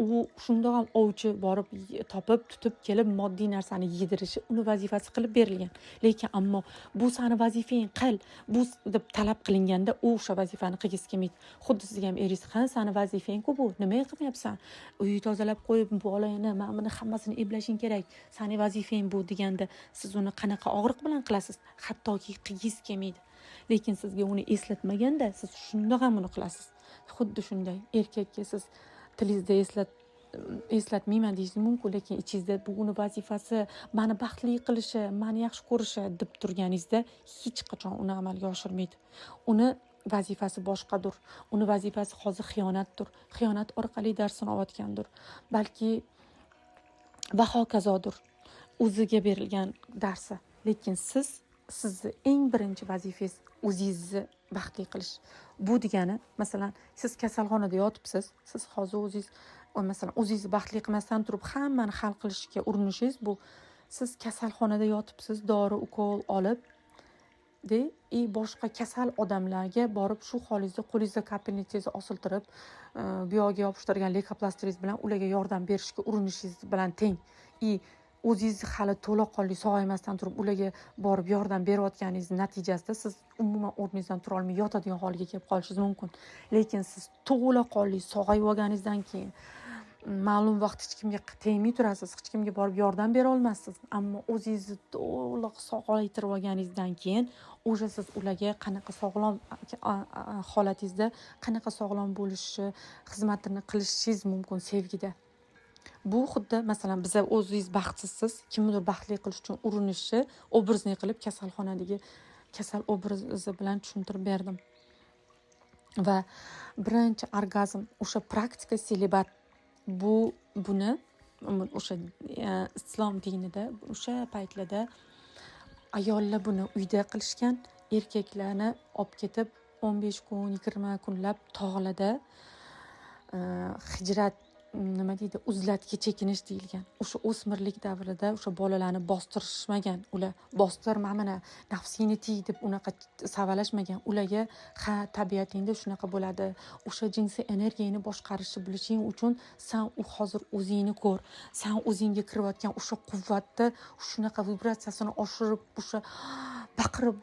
u shundoq ham ovchi borib topib, tutib kelib moddiy narsani yedirishi uni vazifasi qilib berilgan. Lekin ammo bu seni vazifang qil, bu deb talab qilinganda u o'sha vazifani qilgisi kelmaydi. Xuddi sizga ham eringiz, "Ha, seni vazifang-ku bu, nima qilmayapsan? Uyni tozalab qo'yib, bolangni, mana buni hammasini eplashing kerak. Seni vazifang bu" deganda siz uni qanaqa og'riq bilan qilasiz? Hattoki qilgingiz kelmaydi. Lekin sizga uni eslatmaganda siz shundoq ham uni qilasiz. Xuddi shunday erkakka siz tilingizda eslatmayman deyishingiz mumkin, lekin ichingizda bu uni vazifasi, meni baxtli qilishi, meni yaxshi ko'rishi deb turganingizda hech qachon uni amalga oshirmaydi. Uni vazifasi boshqadir. Uni vazifasi hozir xiyonatdir. Xiyonat orqali darsini olayotgandir. Balki va hokazodir. O'ziga berilgan darsi. Lekin sizni eng birinchi vazifangiz o'zingizni baxtli qilish. Bu degani, masalan, siz kasalxonada yotibsiz, siz hozir masalan, o'zingizni baxtli qilmasdan turib hammani hal qilishga urinishingiz bu siz kasalxonada yotibsiz, dori, ukol olib boshqa kasal odamlarga borib shu holingizda qo'lingizda kapelnitingizni osiltirib, bu yoqqa yopishtirgan leykoplastringiz bilan ularga yordam berishga urinishingiz bilan teng. O'zingizni hali to'laqonli sog'aymasdan turib ularga borib yordam berayotganingiz natijasida siz umuman o'rningizdan tura olmay yotadigan holga kelib qolishingiz mumkin. Lekin siz to'laqonli sog'ayib olganingizdan keyin ma'lum vaqt hech kimga tegmay turasiz, hech kimga borib yordam bera olmassiz. Ammo o'zingizni to'liq sog'aytirib olganingizdan keyin o'sha siz ularga qanaqa sog'lom holatingizda qanaqa sog'lom bo'lishi xizmatini qilishingiz mumkin sevgida. Bu xuddi masalan biza o'zingiz baxtsizsiz, kimnidir baxtli qilish uchun urinishni obrazni qilib kasalxonadagi kasal obrazi bilan tushuntirib berdim. Va birinchi orgazm o'sha praktika selibat. Buni o'sha islom dinida o'sha paytlarda ayollar buni uyda qilishgan, erkaklarni olib ketib 15 kun, 20 kunlab tog'larda hijrat uzlatga chekinish deyilgan. O'sha o'smirlik davrida o'sha bolalarni bostirishmagan, ular bostirma mana nafsingni tiy deb unaqa savalashmagan. Ularga ha tabiatingda shunaqa bo'ladi. O'sha jinsiy energiyani boshqarishni bilishing uchun sen hozir o'zingni ko'r. Sen o'zingga kirayotgan o'sha quvvatni shunaqa vibratsiyasini oshirib, o'sha baqirib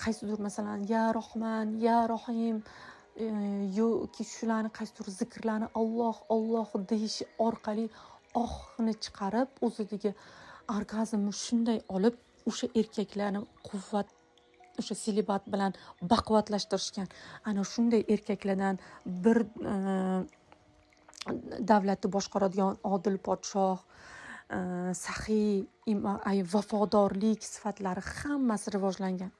qaysidir masalan ya Rohman, ya Rohim yoki shularni qaysidir zikrlarni Alloh deyish orqali ohni chiqarib o'zidagi orgazmni shunday olib o'sha erkaklarni quvvat o'sha selibat bilan baquvvatlashtirishgan. Ana shunday erkaklardan bir davlatni boshqaradigan odil podshoh saxiy vafodorlik sifatlari hammasi rivojlangan.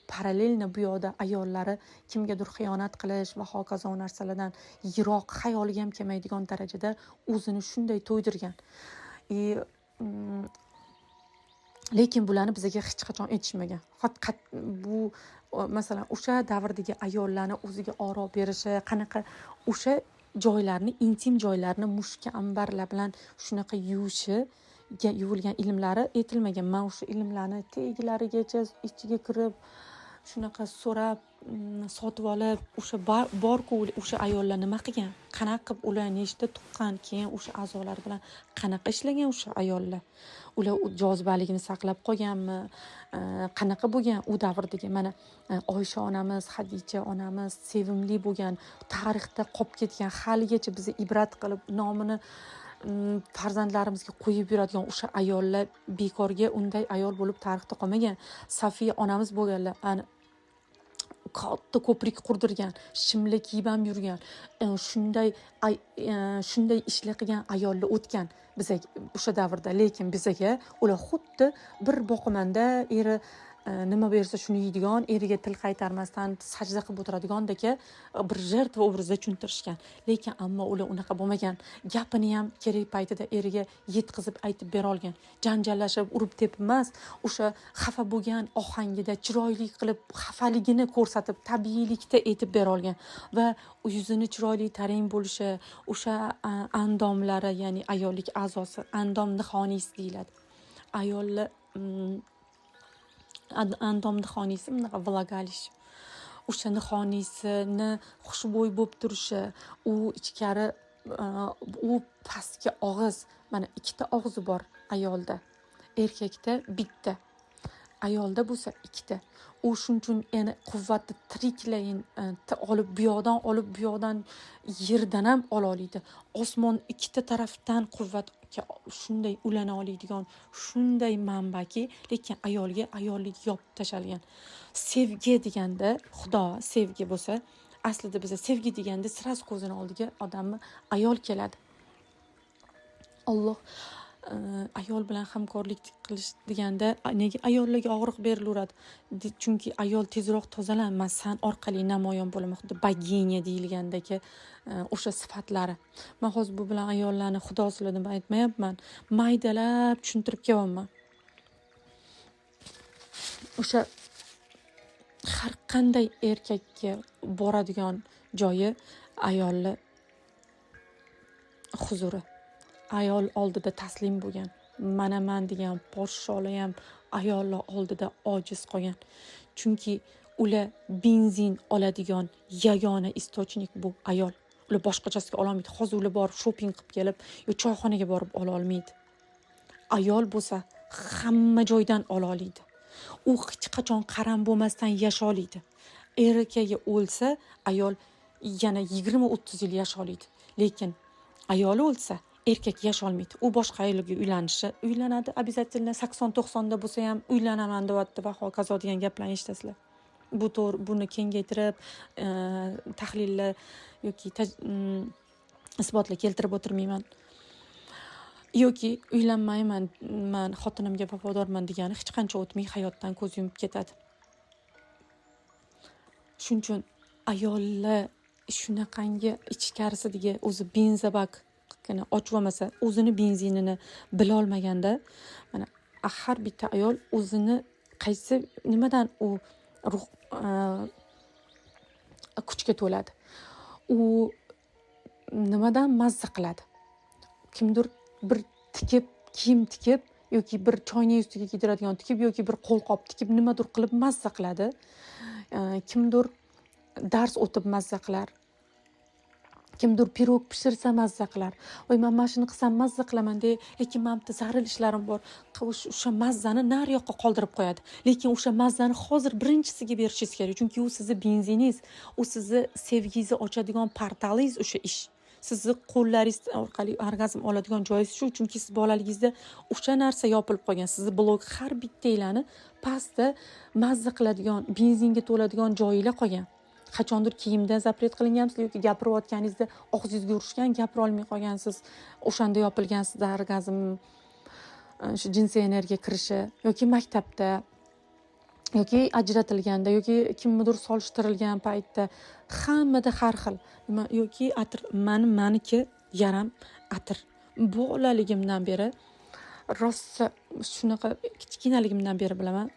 Parallelni bu yoqda ayollari kimgadir xiyonat qilish va hokazo narsalardan yiroq xayoliga ham kelmaydigan darajada o'zini shunday to'ydirgan. Lekin bularni bizga hech qachon aytishmagan. Bu masalan o'sha davrdagi ayollarni o'ziga oro berishi, qanaqa o'sha joylarni, intim joylarni mushka ambarlar bilan shunaqa yuvilgan ilmlari aytilmagan. Men o'sha ilmlarni taglarigacha ichiga kirib shunaqa so'rab sotib olib, o'sha borku o'sha ayollar nima qilgan, qanaqa qilib ular nechta tuqqan, keyin o'sha a'zolar bilan qanaqa ishlagan o'sha ayollar, ular jozibaligini saqlab qolganmi, qanaqa bo'lgan u davrdagi. Mana Oysha onamiz, Hadicha onamiz sevimli bo'lgan, tarixda qolib ketgan, haligacha bizni ibrat qilib nomini farzandlarimizga qo'yib yuradigan o'sha ayollar bekorga unday ayol bo'lib tarixda qolmagan. Safiya onamiz bo'lganlar, katta ko'prik qurdirgan, shimla kiyib ham yurgan, shunday ishlar qilgan ayollar o'tgan bizaga o'sha davrda. Lekin bizaga ular xuddi bir boqimanda eri nima bersa shuni yeydigan, eriga til qaytarmasdan sajda qilib o'tiradigandek bir jertva obrazda tushuntirishgan. Lekin ammo ular unaqa bo'lmagan. Gapini ham kerak paytida eriga yetkazib aytib bera olgan. Janjallashib, urib tepib emas, o'sha xafa bo'lgan ohangida chiroyli qilib xafaligini ko'rsatib, tabiiylikda aytib bera olgan va yuzini chiroyli tarang bo'lishi, o'sha andomlari, ya'ni ayollik a'zosi, andom nihoniysi deyiladi. Ayollar andom nihoniysi bunaqa vlagalish. O'sha nihonisini xushbo'y bo'lib turishi, u ichkari u pastki og'iz, mana ikkita og'izi bor ayolda. Erkakda bitta. Ayolda bo'lsa ikkita. U shuning uchun yana quvvatni tiriklayin olib bu yoqdan yerdan ham ola oladi. Osmon ikkita tarafdan quvvatga shunday ulana oladigan shunday manbaki, lekin ayolga ayollik yopib tashalgan. Sevgi deganda, Xudo sevgi bo'lsa, aslida biz sevgi deganda sirasi ko'zini oldiga odamni ayol keladi. Alloh ayol bilan hamkorlik qilish deganda nega ayollarga og'riq berilaveradi? Chunki ayol tezroq tozalanmasdan orqali namoyon bo'lmoqda, boginiya deyilgandagi o'sha sifatlari. Men hozir bu bilan ayollarni xudosilar deb aytmayapman, maydalab tushuntirib kelyapman. O'sha har qanday erkakka boradigan joyi ayollar huzuri. Ayol oldida taslim bo'lgan. Mana men degan podsholar ham ayollar oldida ojiz qolgan. Chunki ular benzin oladigan yagona istochnik bu ayol. Ular boshqachasiga ola olmaydi. Hozir ular borib shopping qilib kelib, yo choyxonaga borib ola olmaydi. Ayol bo'lsa hamma joydan ola oladi. U hech qachon qaram bo'lmasdan yasha oladi. Erkagi o'lsa, ayol yana 20-30 yil yasha oladi. Lekin ayol o'lsa, erkak yasha olmaydi. U boshqa ayolga uylanadi, обязательно 80-90da bo'lsa ham uylanaman deyapti va hokazo degan gaplarni eshitasizlar. Bu to'g'ri, buni kengaytirib, tahlillar yoki isbotlar keltirib o'tirmayman. Yoki uylanmayman, men xotinimga vafodorman degani hech qancha o'tmay hayotdan ko'z yumib ketadi. Shuning uchun ayollar shunaqangi ichkarisidagi o'zi benzabak ochib olmasa, o'zini benzinini bila olmaganda, mana har bitta ayol o'zini qaysi nimadan u ruh kuchga to'ladi. U nimadan mazza qiladi? Kimdir bir kiyim tikib yoki bir choynak ustiga kiydiradigan tikib yoki bir qo'lqop tikib nimadir qilib mazza qiladi. Kimdir dars o'tib mazza qilar. Kimdir pirog pishirsa mazza qilar. Voy, men mana shuni qilsam mazza qilaman de, lekin menimda zaril ishlarim bor. O'sha mazzani nari yoqqa qoldirib qo'yadi. Lekin o'sha mazzani hozir birinchisiga berishingiz kerak, chunki u sizni benziningiz, u sizni sevgingizni ochadigan portalingiz o'sha ish. Sizni qo'llaringiz orqali orgazm oladigan joyingiz shu, chunki siz bolaligingizda o'sha narsa yopilib qolgan. Sizni blok har bittanglarni pastda mazza qiladigan, benzinga to'ladigan joyinglar qolgan. Qachondir kiyimda zapret qilingansiz yoki gapirayotganingizda og'zingizga urishgan, gapira olmay qolgansiz. O'shanda yopilgansiz orgazm. shu jinsiy energiya kirishi yoki maktabda yoki ajratilganda yoki kimnidir solishtirilgan paytda hammada har xil yoki atir maniki yaram atir bolaligimdan beri rosa shunaqa kichkinaligimdan beri bilaman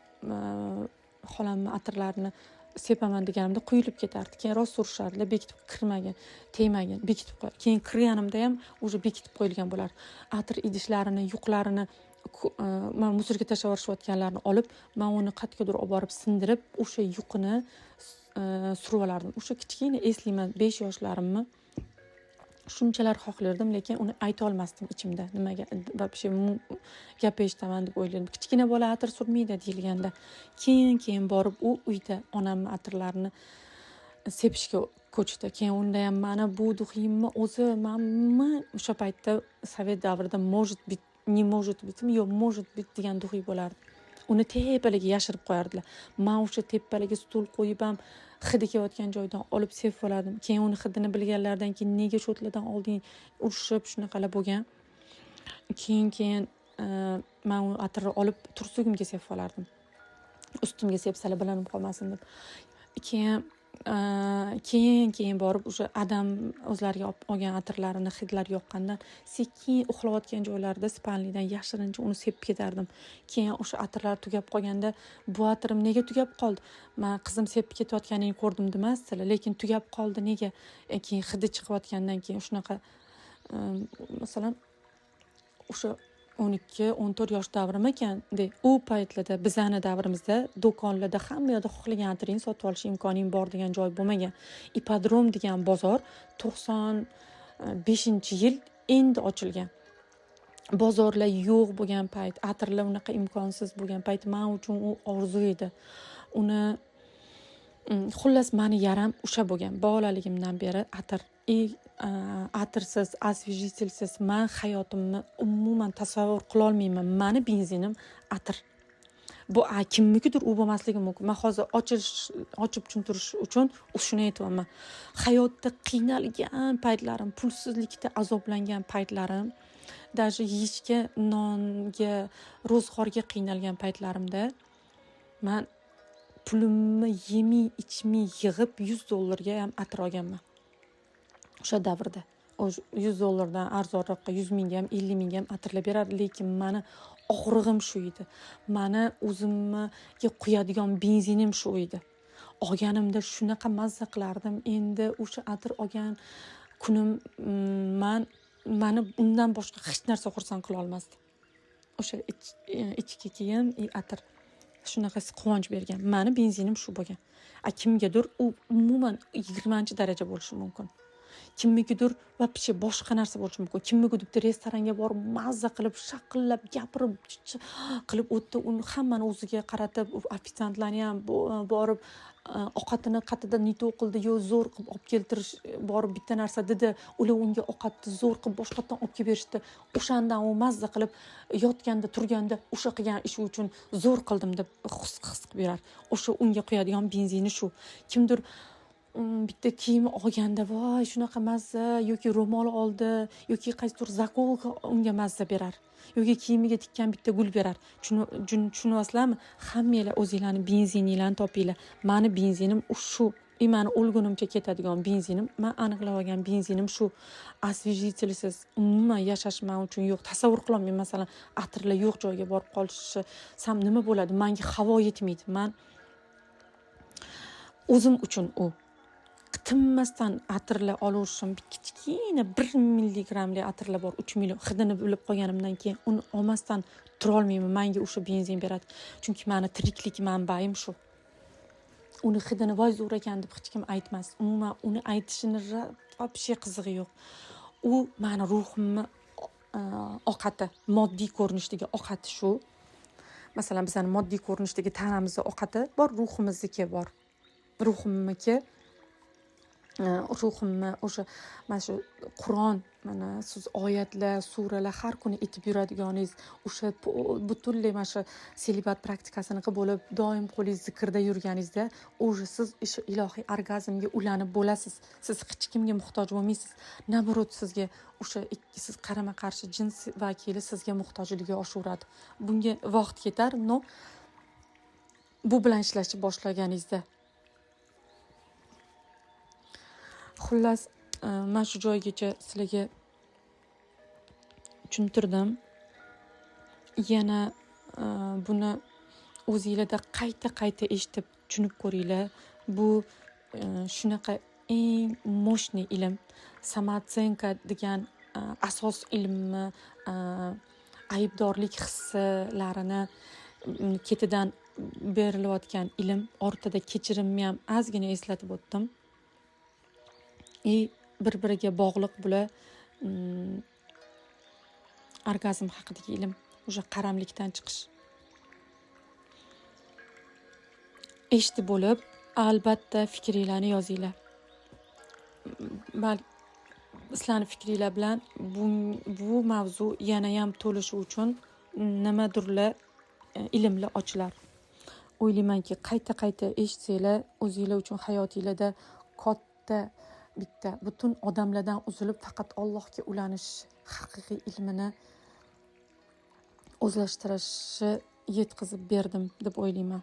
xolamni atirlarini sepaman deganimda quyilib ketardi keyin rosa urishardilar bekitib kirmagin tegmagin bekitib qo'y keyin kirganimda ham уже bekitib qo'yilgan bo'lardi atir idishlarini yuqlarini man musorga tashlab yuborishayotganlarini olib man uni qayergadir olib borib sindirib o'sha yuqini surib olardim o'sha kichkina eslayman 5 yoshlarimni shunchalar xohlardim lekin uni ayta olmasdim ichimda nimaga вообще gap eshitaman deb o'yladim kichkina bola atir surmaydi deyilganda keyin borib u uyda onamni atirlarini sepishga ko'chdi keyin unda ham mana bu duxiyimni o'zi manmi o'sha paytda sovet davrida может быть не может быть yo'q может быть degan duxiy bo'lardi uni tepaliga yashirib qo'yardilar man o'sha tepaliga stul qo'yib ham hidi kelayotgan joydan olib sevib olardim keyin uni hidini bilganlaridan keyin nega sho'tladan olding urishib shunaqalar bo'lgan keyin man u atirni olib tursugimga sevib olardim ustimga sepsalar bilinib qolmasin deb keyin borib o'sha adam o'zlariga olgan atirlarini hidlari yoqqandan sekin uxlayotgan joylarida spalnidan yashirincha uni sepib ketardim keyin o'sha atirlar tugab qolganda bu atirim nega tugab qoldi man qizim sepib ketayotganini ko'rdim demasdilar lekin tugab qoldi nega keyin hidi chiqayotgandan keyin shunaqa masalan o'sha 12-14 yosh davrim ekan u paytlarda bizani davrimizda do'konlarda hamma yoqda xohlagan atiringni sotib olish imkoning bor degan joy bo'lmagan ipodrom degan bozor 95-yil endi ochilgan bozorlar yo'q bo'lgan payt atirlar unaqa imkonsiz bo'lgan payt men uchun u orzu edi uni xullas mani yaram o'sha bo'lgan bolaligimdan beri atir atirsiz освежительsiz man hayotimni umuman tasavvur qila olmayman mani benzinim atir bu kimnikidir u bo'lmasligi mumkin man hozir ochib tushuntirish uchun shuni aytyapman hayotda qiynalgan paytlarim pulsizlikda azoblangan paytlarim даже yeyishga nonga ro'zg'orga qiynalgan paytlarimda man pulimni yemay ichmay yig'ib $100 ham atir olganman o'sha davrda $100 arzonroqqa 100 mingga ham 50 mingga ham atirlab berardi lekin mani og'rig'im shu edi mani o'zimga quyadigan benzinim shu edi olganimda shunaqa mazza qilardim endi o'sha atir olgan kunim mani undan boshqa hech narsa xursand qila olmasdi o'sha ichki kiyim atir shunaqa quvonch bergan mani benzinim shu bo'lgan kimgadir u umuman 20-daraja bo'lishi mumkin kimnikidir вообще boshqa narsa bo'lishi mumkin kimnikidir restoranga borib mazza qilib shaqillab gapirib qilib o'tdi uni hammani o'ziga qaratib ofitsiantlarni ham borib ovqatini qayerda nito qildi yo zo'r qilib olib keltirish borib bitta narsa dedi ular unga ovqatni zo'r qilib boshqatdan olib kelib berishdi o'shandan u mazza qilib yotganda turganda o'sha qilgan ishi uchun zo'r qildim deb his qilib berar o'sha unga quyadigan benzini shu kimdir bitta kiyim olganda voy shunaqa mazza yoki ro'mol oldi yoki qaysidir zakolka unga mazza berar yoki kiyimiga tikkan bitta gul berar tushunyapsizlarmi hammanglar o'zinglarni benzininglarni topinglar mani benzinim shu mani o'lgunimcha ketadigan benzinim man aniqlab olgan benzinim shu освежительsiz umuman yashash men uchun yo'q tasavvur qila olmayman masalan atirlar yo'q joyga borib qolishsam nima bo'ladi menga havo yetmaydi man o'zim uchun u tinmasdan atirlar olishim kichkina 1 milligramli atirlar bor 3 million hidini bilib qolganimdan keyin uni olmasdan tura olmayman menga o'sha benzin beradi chunki meni tiriklik manbaim shu uni hidini voy zo'r ekan deb hech kim aytmas umuman uni aytishini вообще qizig'i yo'q u meni ruhimni ovqati moddiy ko'rinishdagi ovqati shu masalan bizning moddiy ko'rinishdagi tanamizning ovqati bor ruhimizniki bor ruhimniki ruhimni o'sha mana shu Qur'on, mana siz oyatlar, suralar har kuni aytib yuradiganingiz, o'sha butunlay mana shu selibat praktikasini qilib bo'lib, doim qo'lingiz zikrda yurganingizda, o'sha siz ilohiy orgazmga ulanib bo'lasiz. Siz hech kimga muhtoj bo'lmaysiz. Naborot, sizga o'sha siz qarama-qarshi jins vakili sizga muhtojligi oshaveradi. Bunga vaqt ketar, no bu bilan ishlashni boshlaganingizda. Xullas, mana shu joygacha sizlarga tushuntirdim. Yana buni o'zingizlarda qayta eshitib tushunib ko'ringlar. Bu shunaqa eng moshniy ilm. Samotsenka degan asos ilmni, aybdorlik hissilarini ketidan berilayotgan ilm. Ortada kechirimni ham ozgina eslatib o'tdim. Bir-biriga bog'liq bular orgazm haqidagi ilm, o'sha qaramlikdan chiqish. Eshitib bo'lib, albatta fikringlarni yozinglar. Sizlarning fikringlar bilan bu mavzu yana ham to'lishi uchun nimadirlar ilmli ochilar. O'ylaymanki, qayta eshitsanglar, o'zingizlar uchun hayotingizda katta bitta butun odamlardan uzilib faqat Allohga ulanish haqiqiy ilmini o'zlashtirishni yetkazib berdim deb o'ylayman.